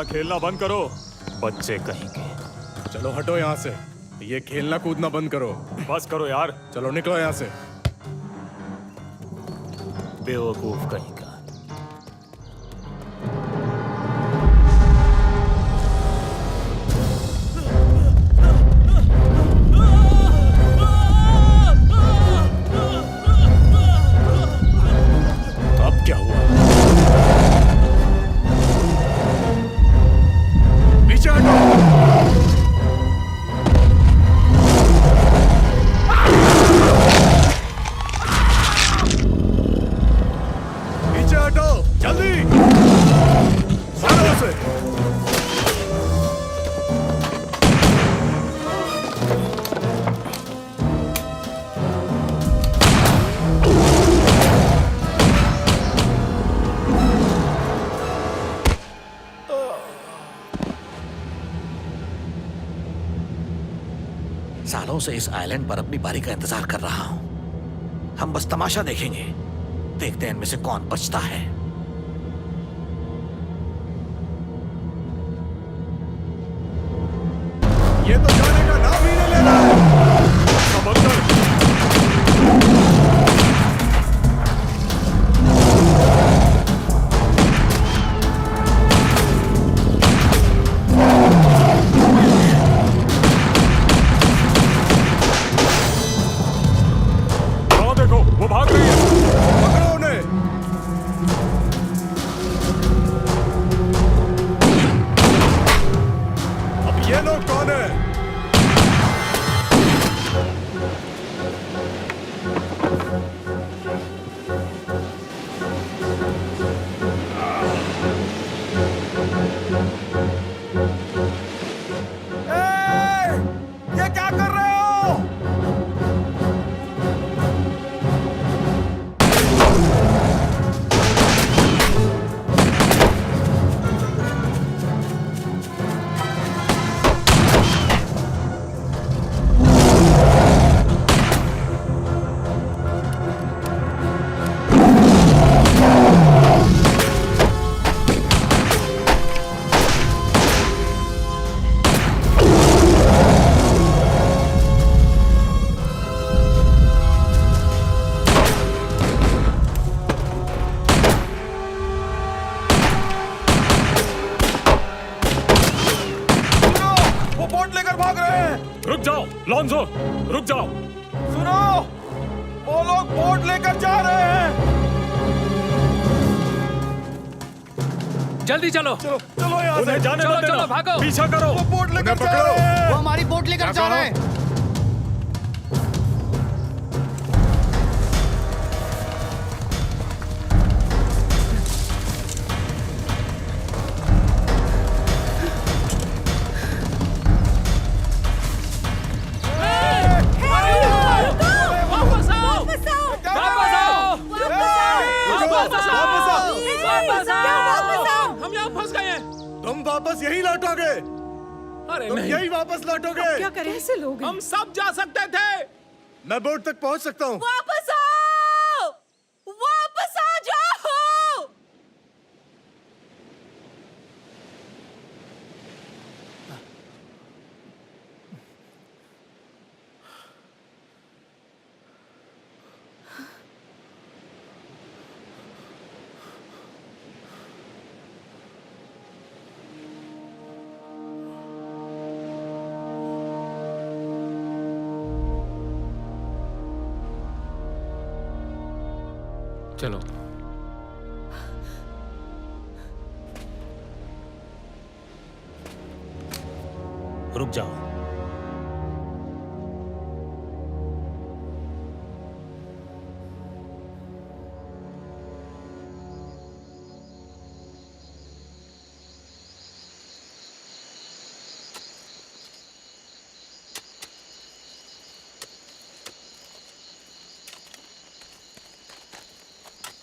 खेलना बंद करो, बच्चे कहीं के। चलो हटो यहाँ से, ये खेलना कूदना बंद करो। बस करो यार, चलो निकलो यहाँ से। बेवकूफ कहीं का। अब क्या हुआ? पीछे हटो। पीछे हटो, जल्दी मारो उसे। सालों से इस आइलैंड पर अपनी बारी का इंतजार कर रहा हूं। हम बस तमाशा देखेंगे, देखते हैं इनमें से कौन बचता है। ये तो जाने का नाम ही नहीं ले रहा है। समंदर। वहाँ देखो, वो भाग रही है। पकड़ो उन्हें। अब ये लोग कौन है? ये क्या कर रहे हो? वो बोट लेकर भाग रहे हैं। रुक जाओ लॉन्जो, रुक जाओ। सुनो, वो लोग बोट लेकर जा रहे हैं। जल्दी चलो। चलो चलो यहाँ उन्हें से। जाने चलो, मत देना। चलो, भागो। पीछा करो। वो बोट लेकर उन्हें जा पकड़ो। रहे हैं। वो हमारी बोट लेकर जा रहे हैं। वापस आओ, वापस आओ, वापस आओ। हम यहाँ फंस गए हैं। तुम वापस यही लौटोगे। अरे तुम नहीं, यही वापस लौटोगे। क्या करें? कैसे लोग हैं? हम सब जा सकते थे। मैं बोट तक पहुंच सकता हूँ। वापस आओ, वापस आ जाओ। चलो। रुक जाओ।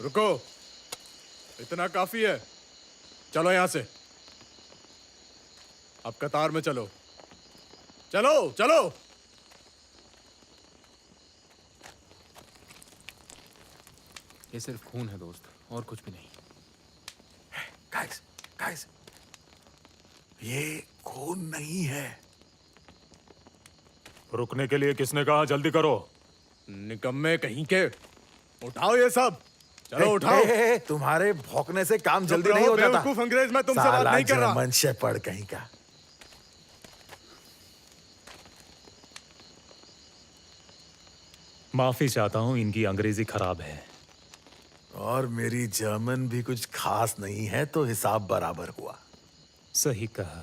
रुको, इतना काफी है। चलो यहां से। अब कतार में चलो। चलो चलो। ये सिर्फ खून है दोस्त, और कुछ भी नहीं। गाइस गाइस, ये खून नहीं है। रुकने के लिए किसने कहा? जल्दी करो। निकम्मे कहीं के, उठाओ ये सब, चलो उठाओ। तुम्हारे भौंकने से काम चुप जल्दी रहो, नहीं होता। बेवकूफ अंग्रेज, मैं तुमसे बात साला नहीं कर रहा। जर्मन शेपर्ड कहीं का। माफी चाहता हूं, इनकी अंग्रेजी खराब है। और मेरी जर्मन भी कुछ खास नहीं है, तो हिसाब बराबर हुआ। सही कहा।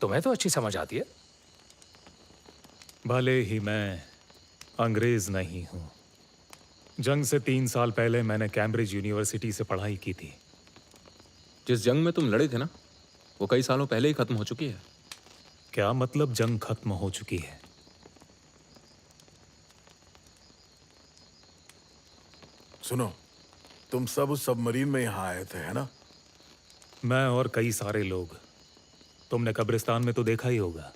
तुम्हें तो अच्छी समझ आती है। भले ही मैं अंग्रेज नहीं हूं। जंग से 3 साल पहले मैंने कैम्ब्रिज यूनिवर्सिटी से पढ़ाई की थी। जिस जंग में तुम लड़े थे ना, वो कई सालों पहले ही खत्म हो चुकी है। क्या मतलब जंग खत्म हो चुकी है? सुनो, तुम सब उस सबमरीन में यहाँ आए थे, है ना? मैं और कई सारे लोग। तुमने कब्रिस्तान में तो देखा ही होगा।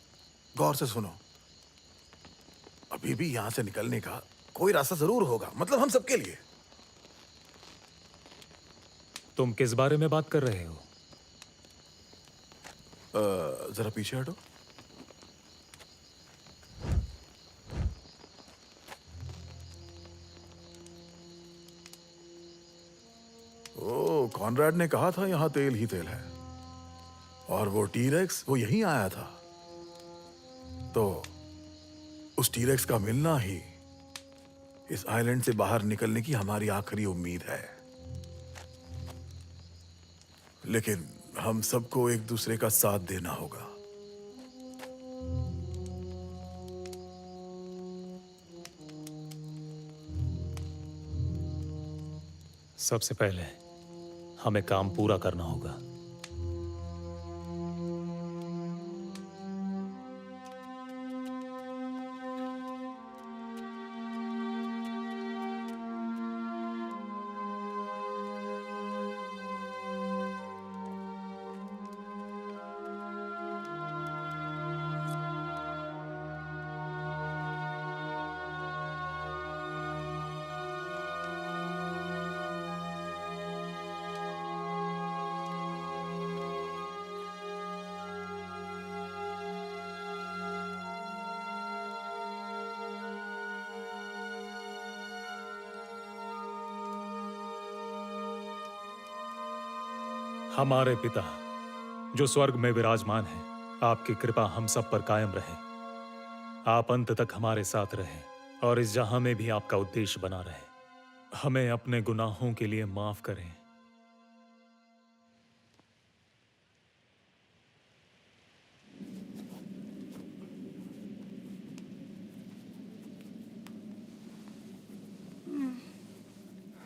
गौर से सुनो, अभी भी यहाँ से निकलने का कोई रास्ता जरूर होगा, मतलब हम सबके लिए। तुम किस बारे में बात कर रहे हो? जरा पीछे हटो। ओ, कॉनराड ने कहा था यहाँ तेल ही तेल है। और वो टीरेक्स, वो यहीं आया था। तो उस टीरेक्स का मिलना ही इस आइलैंड से बाहर निकलने की हमारी आखिरी उम्मीद है। लेकिन हम सबको एक दूसरे का साथ देना होगा। सबसे पहले हमें काम पूरा करना होगा। हमारे पिता जो स्वर्ग में विराजमान हैं, आपकी कृपा हम सब पर कायम रहे। आप अंत तक हमारे साथ रहे और इस जहां में भी आपका उद्देश्य बना रहे। हमें अपने गुनाहों के लिए माफ करें।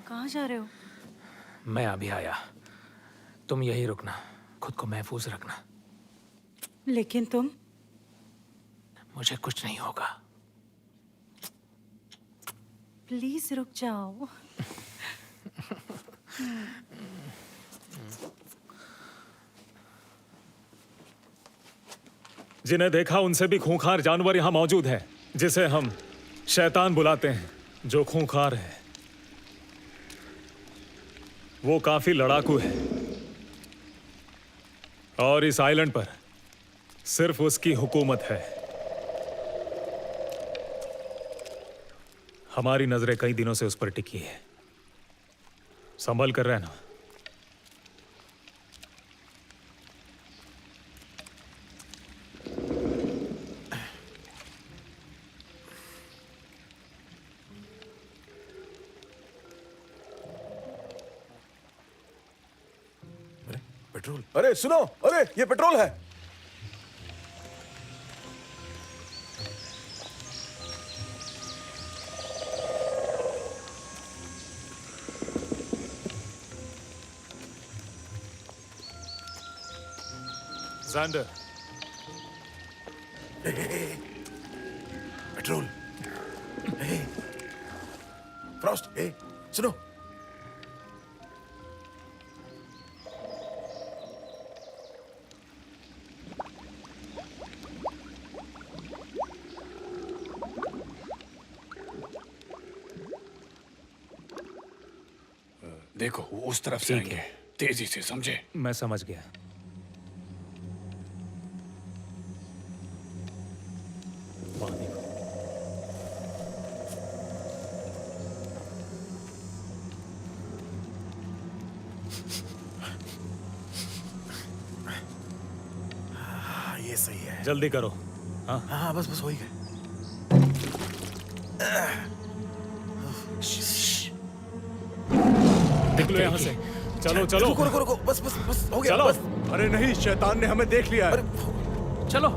कहाँ जा रहे हो? मैं अभी आया। तुम यही रुकना, खुद को महफूज रखना। लेकिन तुम? मुझे कुछ नहीं होगा। प्लीज रुक जाओ। जिन्हें देखा उनसे भी खूंखार जानवर यहां मौजूद है, जिसे हम शैतान बुलाते हैं, जो खूंखार है। वो काफी लड़ाकू है और इस आइलैंड पर सिर्फ उसकी हुकूमत है। हमारी नजरें कई दिनों से उस पर टिकी है। संभल कर रहना। पेट्रोल! अरे सुनो, अरे ये पेट्रोल है। ज़ैंडर, पेट्रोल। फ्रॉस्ट, सुनो। देखो वो उस तरफ से आएंगे, तेजी से, समझे? मैं समझ गया। ये सही है। जल्दी करो। हाँ हाँ बस बस हो ही गए। निकलो यहाँ से। चलो चलो रुको रुको रुको, बस बस बस हो गया चलो। बस। अरे नहीं, शैतान ने हमें देख लिया है। चलो।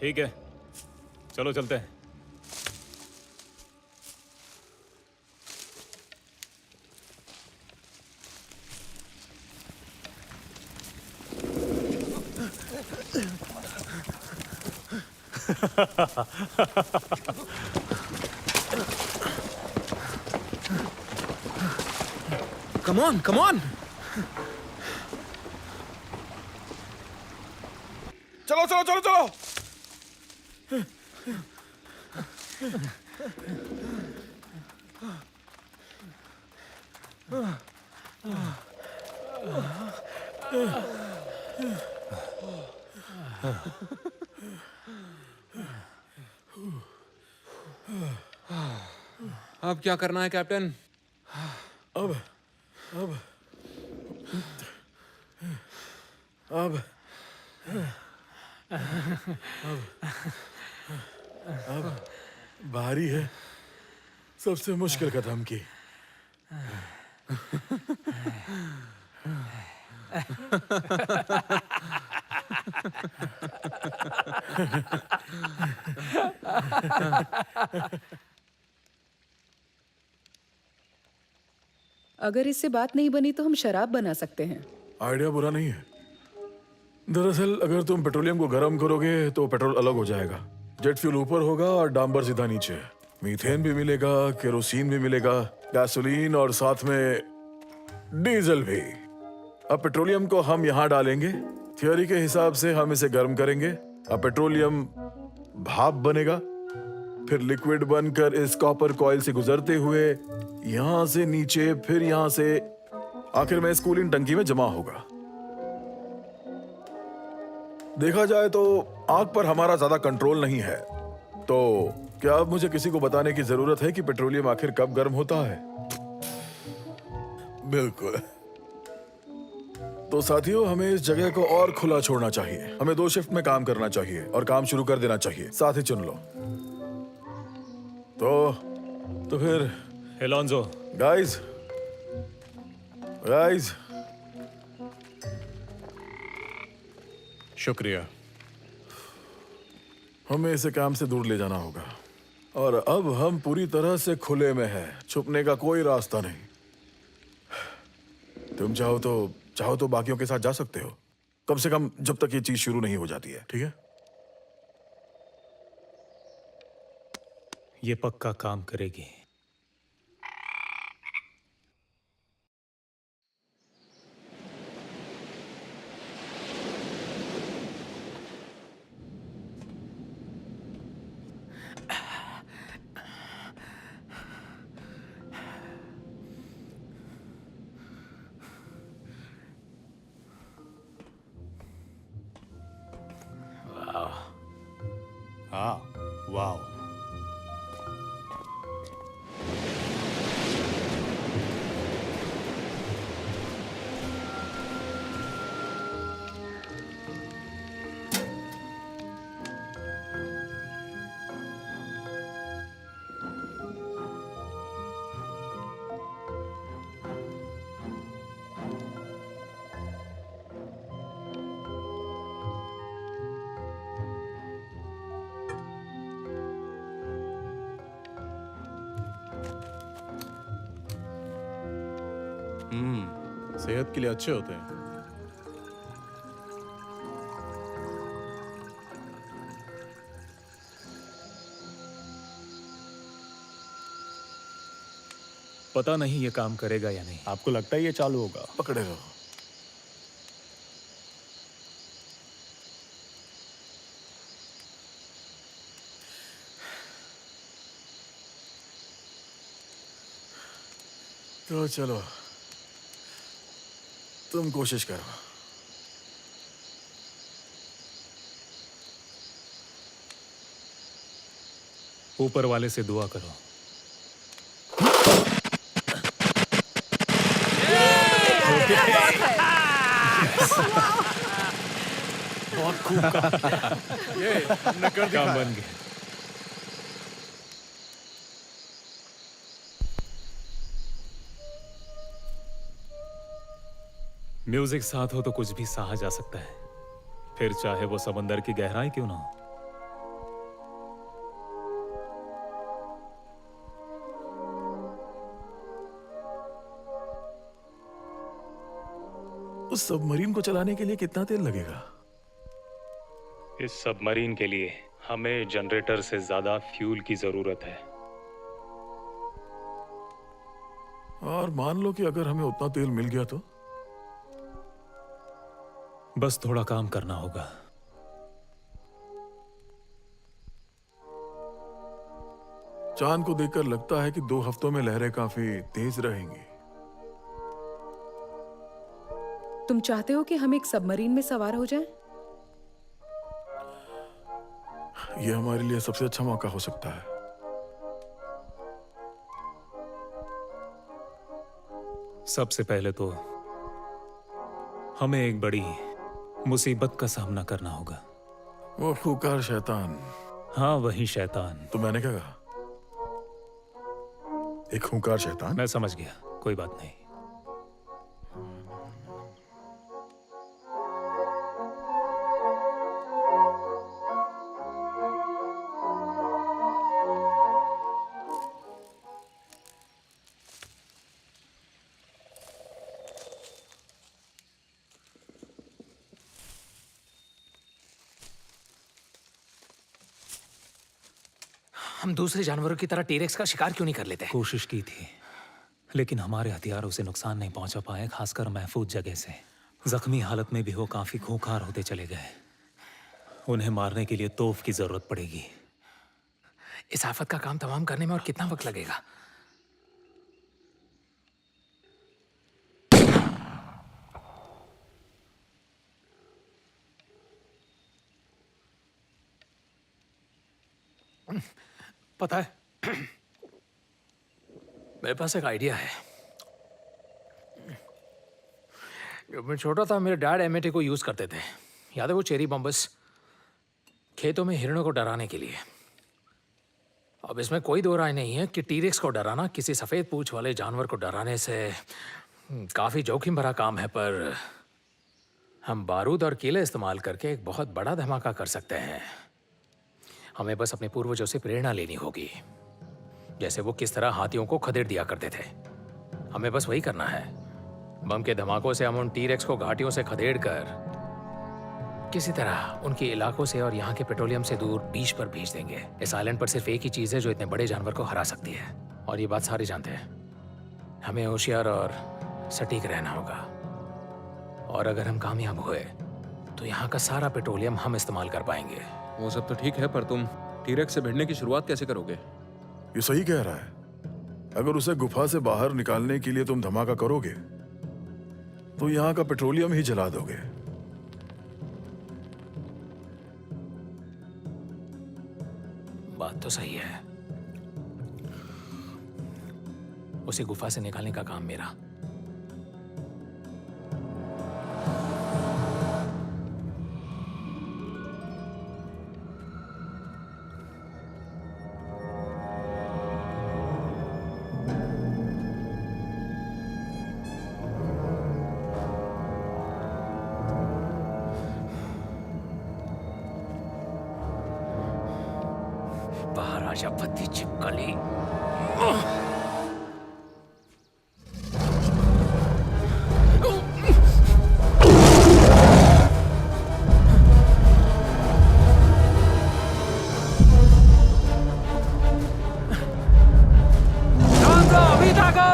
ठीक है, चलो चलते हैं। Come on come on. चलो चलो चलो चलो। अब क्या करना है कैप्टन? अब अब अब अब भारी है, सबसे मुश्किल कदम की। अगर इससे बात नहीं बनी तो हम शराब बना सकते हैं। आइडिया बुरा नहीं है। दरअसल अगर तुम पेट्रोलियम को गर्म करोगे तो पेट्रोल अलग हो जाएगा, जेट फ्यूल ऊपर होगा और डांबर सीधा नीचे। मीथेन भी मिलेगा, केरोसिन भी मिलेगा, गैसोलीन और साथ में डीजल भी। अब पेट्रोलियम को हम यहाँ डालेंगे, थियोरी के हिसाब से हम इसे गर्म करेंगे। अब पेट्रोलियम भाप बनेगा, फिर लिक्विड बनकर इस कॉपर कॉइल से गुजरते हुए यहां से नीचे, फिर यहां से आखिर में इस कूलिंग टंकी में जमा होगा। देखा जाए तो आग पर हमारा ज्यादा कंट्रोल नहीं है, तो क्या अब मुझे किसी को बताने की जरूरत है कि पेट्रोलियम आखिर कब गर्म होता है? बिल्कुल। तो साथियों, हमें इस जगह को और खुला छोड़ना चाहिए। हमें 2 शिफ्ट में काम करना चाहिए और काम शुरू कर देना चाहिए। साथी चुन लो। तो फिर एलोंजो, गाइस गाइस शुक्रिया। हमें इसे काम से दूर ले जाना होगा और अब हम पूरी तरह से खुले में हैं, छुपने का कोई रास्ता नहीं। तुम चाहो तो बाकियों के साथ जा सकते हो, कम से कम जब तक ये चीज शुरू नहीं हो जाती है, ठीक है? ये पक्का काम करेगी। हाँ, वाह। सेहत के लिए अच्छे होते हैं। पता नहीं ये काम करेगा या नहीं। आपको लगता है ये चालू होगा? पकड़े रहो। तो चलो, तुम कोशिश करो। ऊपर वाले से दुआ करो। बहुत खूब काम। ये हमने कर काम दिखाया। बन गया। म्यूजिक साथ हो तो कुछ भी सहा जा सकता है, फिर चाहे वो समंदर की गहराई क्यों ना हो। उस सबमरीन को चलाने के लिए कितना तेल लगेगा? इस सबमरीन के लिए हमें जनरेटर से ज्यादा फ्यूल की जरूरत है। और मान लो कि अगर हमें उतना तेल मिल गया तो? बस थोड़ा काम करना होगा। चांद को देखकर लगता है कि 2 हफ्तों में लहरें काफी तेज रहेंगी। तुम चाहते हो कि हम एक सबमरीन में सवार हो जाएं? यह हमारे लिए सबसे अच्छा मौका हो सकता है। सबसे पहले तो हमें एक बड़ी मुसीबत का सामना करना होगा। वो खूंखार शैतान। हाँ, वही शैतान। तो मैंने क्या कहा? एक खूंखार शैतान? मैं समझ गया, कोई बात नहीं। हम दूसरे जानवरों की तरह टीरेक्स का शिकार क्यों नहीं कर लेते? कोशिश की थी, लेकिन हमारे हथियार उसे नुकसान नहीं पहुंचा पाए, खासकर महफूज जगह से। जख्मी हालत में भी वो काफी खूंखार होते चले गए। उन्हें मारने के लिए तोफ की जरूरत पड़ेगी। इस आफत का काम तमाम करने में और कितना वक्त लगेगा? पता है, मेरे पास एक आइडिया है। जब मैं छोटा था, मेरे डैड एमएटी को यूज करते थे। याद है वो चेरी बम्बस? खेतों में हिरणों को डराने के लिए। अब इसमें कोई दो राय नहीं है कि टीरेक्स को डराना किसी सफेद पूंछ वाले जानवर को डराने से काफी जोखिम भरा काम है, पर हम बारूद और कीले इस्तेमाल करके एक बहुत बड़ा धमाका कर सकते हैं। हमें बस अपने पूर्वजों से प्रेरणा लेनी होगी, जैसे वो किस तरह हाथियों को खदेड़ दिया करते थे। हमें बस वही करना है। बम के धमाकों से हम उन टीरेक्स को घाटियों से खदेड़ कर किसी तरह उनके इलाकों से और यहाँ के पेट्रोलियम से दूर बीच पर भेज देंगे। इस आइलैंड पर सिर्फ एक ही चीज है जो इतने बड़े जानवर को हरा सकती है, और ये बात सारे जानते हैं। हमें होशियार और सटीक रहना होगा, और अगर हम कामयाब हुए तो यहाँ का सारा पेट्रोलियम हम इस्तेमाल कर पाएंगे। वो सब तो ठीक है, पर तुम टीरेक्स से भिड़ने की शुरुआत कैसे करोगे? ये सही कह रहा है। अगर उसे गुफा से बाहर निकालने के लिए तुम धमाका करोगे तो यहाँ का पेट्रोलियम ही जला दोगे। बात तो सही है। उसे गुफा से निकालने का काम मेरा। महाराजा पति चिपकली। अभी जागो।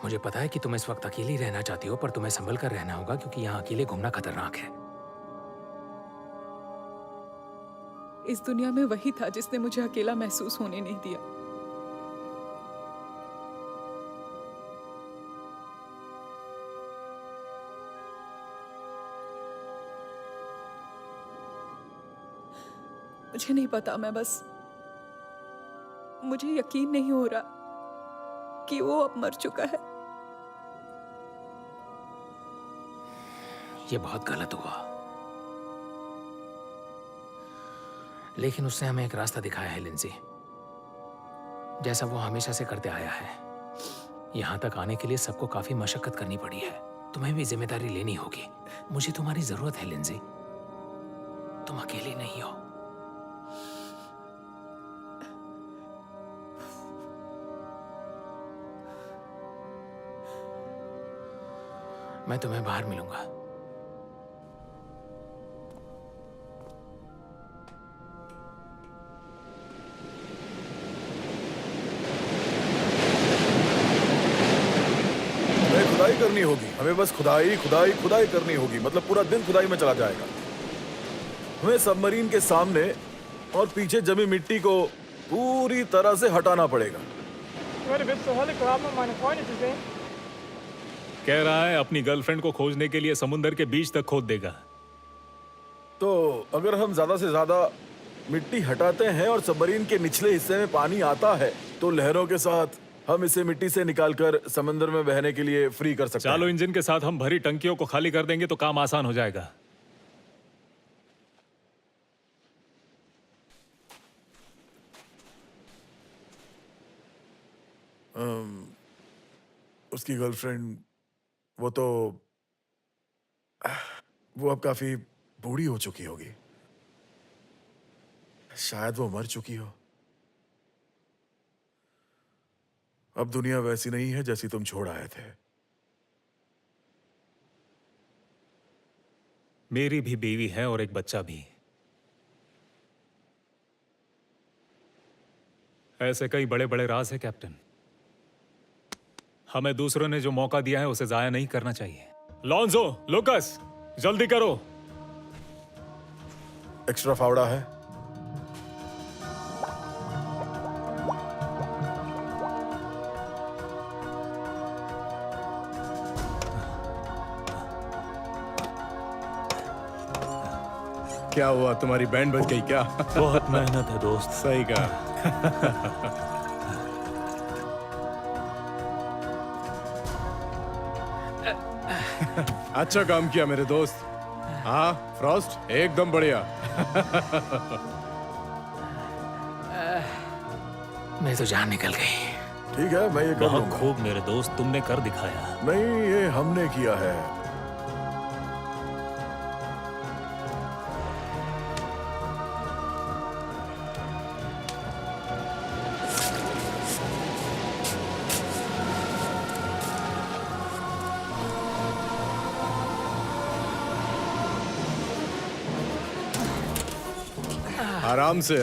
मुझे पता है कि तुम इस वक्त अकेली रहना चाहती हो, पर तुम्हें संभल कर रहना होगा क्योंकि यहाँ अकेले घूमना खतरनाक है। इस दुनिया में वही था जिसने मुझे अकेला महसूस होने नहीं दिया। मुझे नहीं पता, मुझे यकीन नहीं हो रहा कि वो अब मर चुका है। ये बहुत गलत हुआ, लेकिन उसने हमें एक रास्ता दिखाया है लिंजी, जैसा वो हमेशा से करते आया है। यहां तक आने के लिए सबको काफी मशक्कत करनी पड़ी है। तुम्हें भी जिम्मेदारी लेनी होगी। मुझे तुम्हारी जरूरत है लिंजी, तुम अकेली नहीं हो। मैं तुम्हें बाहर मिलूंगा। हमें खुदाई करनी होगी, हमें बस खुदाई खुदाई खुदाई करनी होगी। मतलब पूरा दिन खुदाई में चला जाएगा। हमें सबमरीन के सामने और पीछे जमी मिट्टी को पूरी तरह से हटाना पड़ेगा। कह रहा है अपनी गर्लफ्रेंड को खोजने के लिए समुंदर के बीच तक खोद देगा। तो अगर हम ज्यादा से ज्यादा मिट्टी हटाते हैं और सबमरीन के निचले हिस्से में पानी आता है, तो लहरों के साथ हम इसे मिट्टी से निकालकर समंदर में बहने के लिए फ्री कर सकते हैं। चालो इंजन के साथ हम भरी टंकियों को खाली कर देंगे तो काम आसान हो जाएगा। उसकी गर्लफ्रेंड वो अब काफी बूढ़ी हो चुकी होगी। शायद वो मर चुकी हो। अब दुनिया वैसी नहीं है जैसी तुम छोड़ आए थे। मेरी भी बीवी है और एक बच्चा भी। ऐसे कई बड़े बड़े राज है कैप्टन। हमें दूसरों ने जो मौका दिया है उसे जाया नहीं करना चाहिए। लॉन्जो, लुकस, जल्दी करो। एक्स्ट्रा फावड़ा है? क्या हुआ, तुम्हारी बैंड बज गई क्या? बहुत मेहनत है दोस्त। सही कहा। अच्छा काम किया मेरे दोस्त। हाँ फ्रॉस्ट, एकदम बढ़िया। मेरी तो जान निकल गई। ठीक है, मैं ये कर बहुत लूंगा। खूब मेरे दोस्त, तुमने कर दिखाया। नहीं, ये हमने किया है।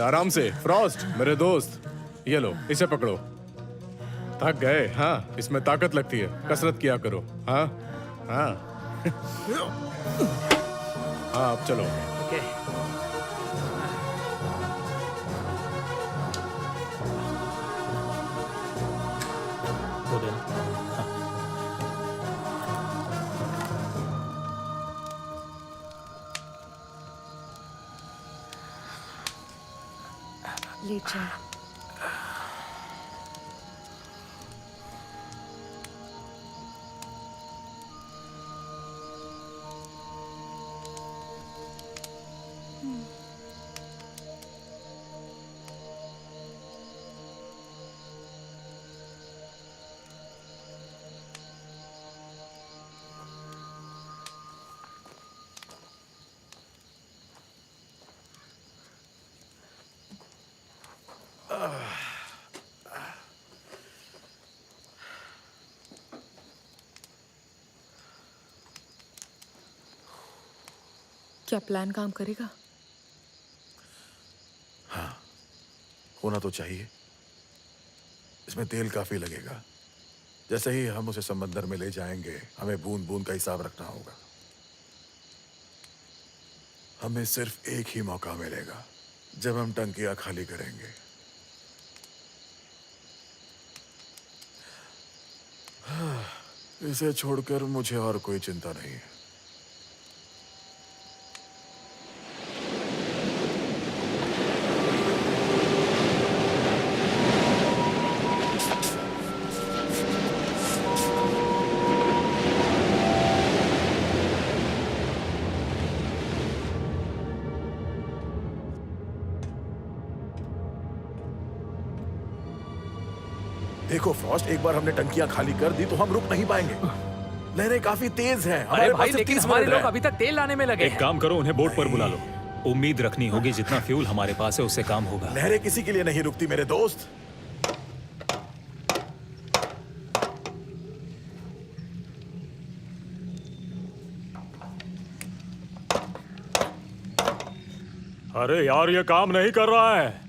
आराम से फ्रॉस्ट मेरे दोस्त, ये लो इसे पकड़ो। थक गए? हाँ, इसमें ताकत लगती है, कसरत किया करो। हाँ हाँ। हाँ अब चलो। ओके। लेट जाओ। क्या प्लान काम करेगा? होना तो चाहिए। इसमें तेल काफी लगेगा। जैसे ही हम उसे समंदर में ले जाएंगे, हमें बूंद बूंद का हिसाब रखना होगा। हमें सिर्फ एक ही मौका मिलेगा, जब हम टंकियां खाली करेंगे। इसे छोड़कर मुझे और कोई चिंता नहीं है। देखो फ्रॉस्ट, एक बार हमने टंकियां खाली कर दी तो हम रुक नहीं पाएंगे। लहरें काफी तेज हैं। अरे हमारे भाई, पास लेकिन 30 हमारे मिनट लोग हैं। अभी तक तेल लाने में लगे एक हैं। काम करो, उन्हें बोट पर बुला लो। उम्मीद रखनी होगी जितना फ्यूल हमारे पास है उससे काम होगा। लहरें किसी के लिए नहीं रुकती मेरे दोस्त। अरे यार, ये काम नहीं कर रहा है।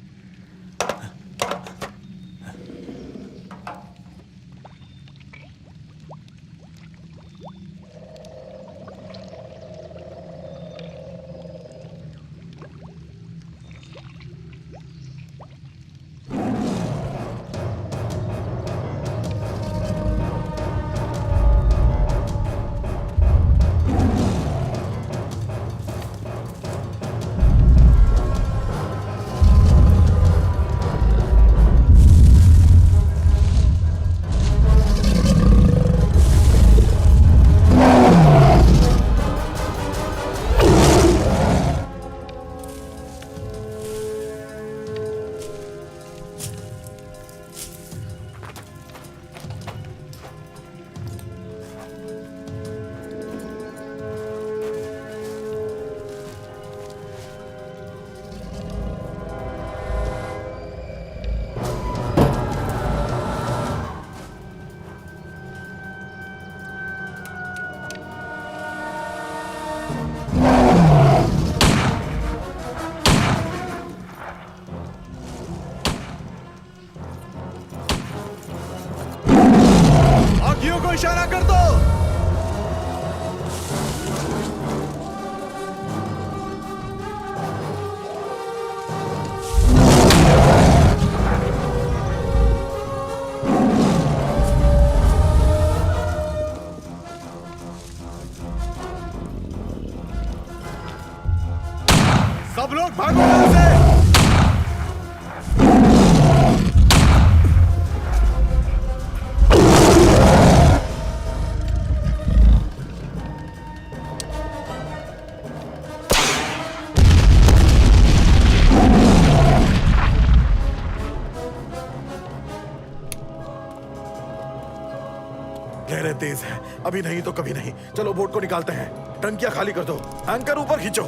आँखियों को इशारा कर दो। सब लोग भागो यहाँ से। लहरें तेज हैं, अभी नहीं तो कभी नहीं। चलो बोट को निकालते हैं। टंकियां खाली कर दो। एंकर ऊपर खींचो।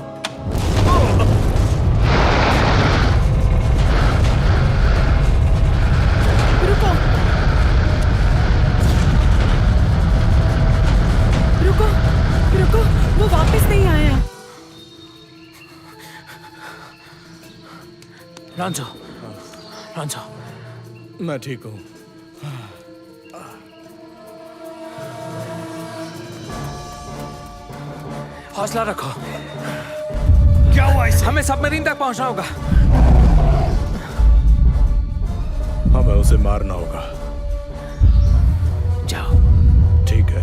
रुको रुको रुको, वो वापस नहीं आया। रांझो, रांझो, मैं ठीक हूँ। हौसला रखो। क्या हुआ इसे? हमें सबमरीन तक पहुंचना होगा। हमें उसे मारना होगा। जाओ। ठीक है।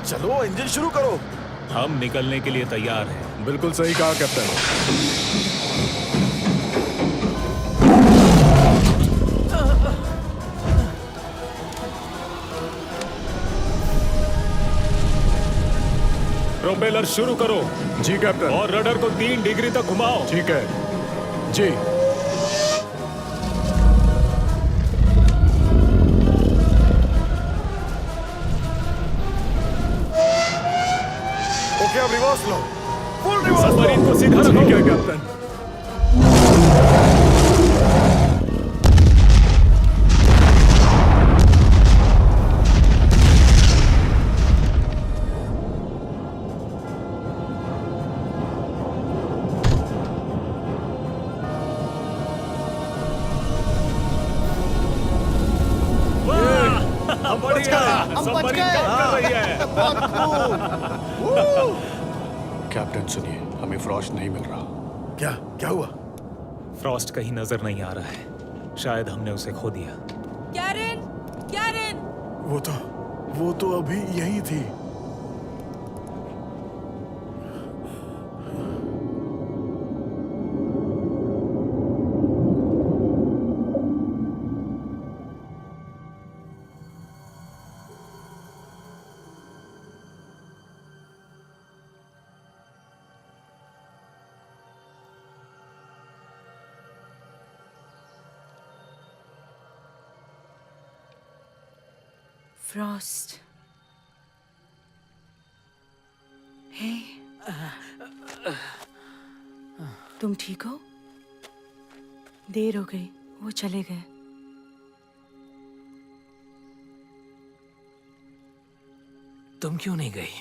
चलो इंजन शुरू करो। हम निकलने के लिए तैयार हैं। बिल्कुल सही कहा कैप्टन। प्रोपेलर शुरू करो जी कैप्टन। और रडर को 3 डिग्री तक घुमाओ। ठीक है जी। रिवर्स लो, फुल रिवर्स लो। सबमरीन को सीधा रखो। ठीक है कैप्टन। हम बच गए, हम बच गए। कैप्टन सुनिए, हमें फ्रॉस्ट नहीं मिल रहा। क्या क्या हुआ? फ्रॉस्ट कहीं नजर नहीं आ रहा है। शायद हमने उसे खो दिया। कैरन, कैरन, वो तो अभी यही थी। फ्रॉस्ट, हे, तुम ठीक हो? देर हो गई, वो चले गए। तुम क्यों नहीं गई?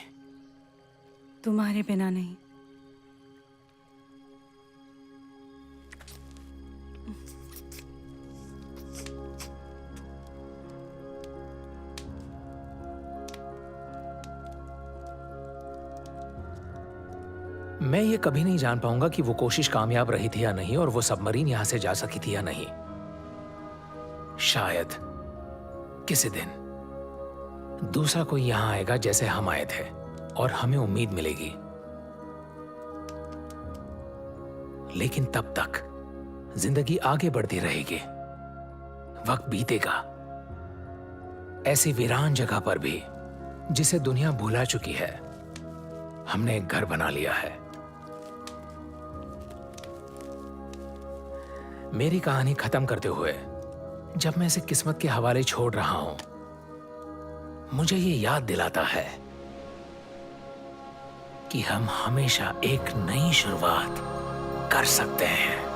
तुम्हारे बिना नहीं। मैं ये कभी नहीं जान पाऊंगा कि वो कोशिश कामयाब रही थी या नहीं, और वो सबमरीन यहां से जा सकी थी या नहीं। शायद किसी दिन दूसरा कोई यहां आएगा जैसे हम आए थे, और हमें उम्मीद मिलेगी। लेकिन तब तक जिंदगी आगे बढ़ती रहेगी, वक्त बीतेगा। ऐसी वीरान जगह पर भी जिसे दुनिया भुला चुकी है, हमने एक घर बना लिया है। मेरी कहानी खत्म करते हुए जब मैं इसे किस्मत के हवाले छोड़ रहा हूं, मुझे ये याद दिलाता है कि हम हमेशा एक नई शुरुआत कर सकते हैं।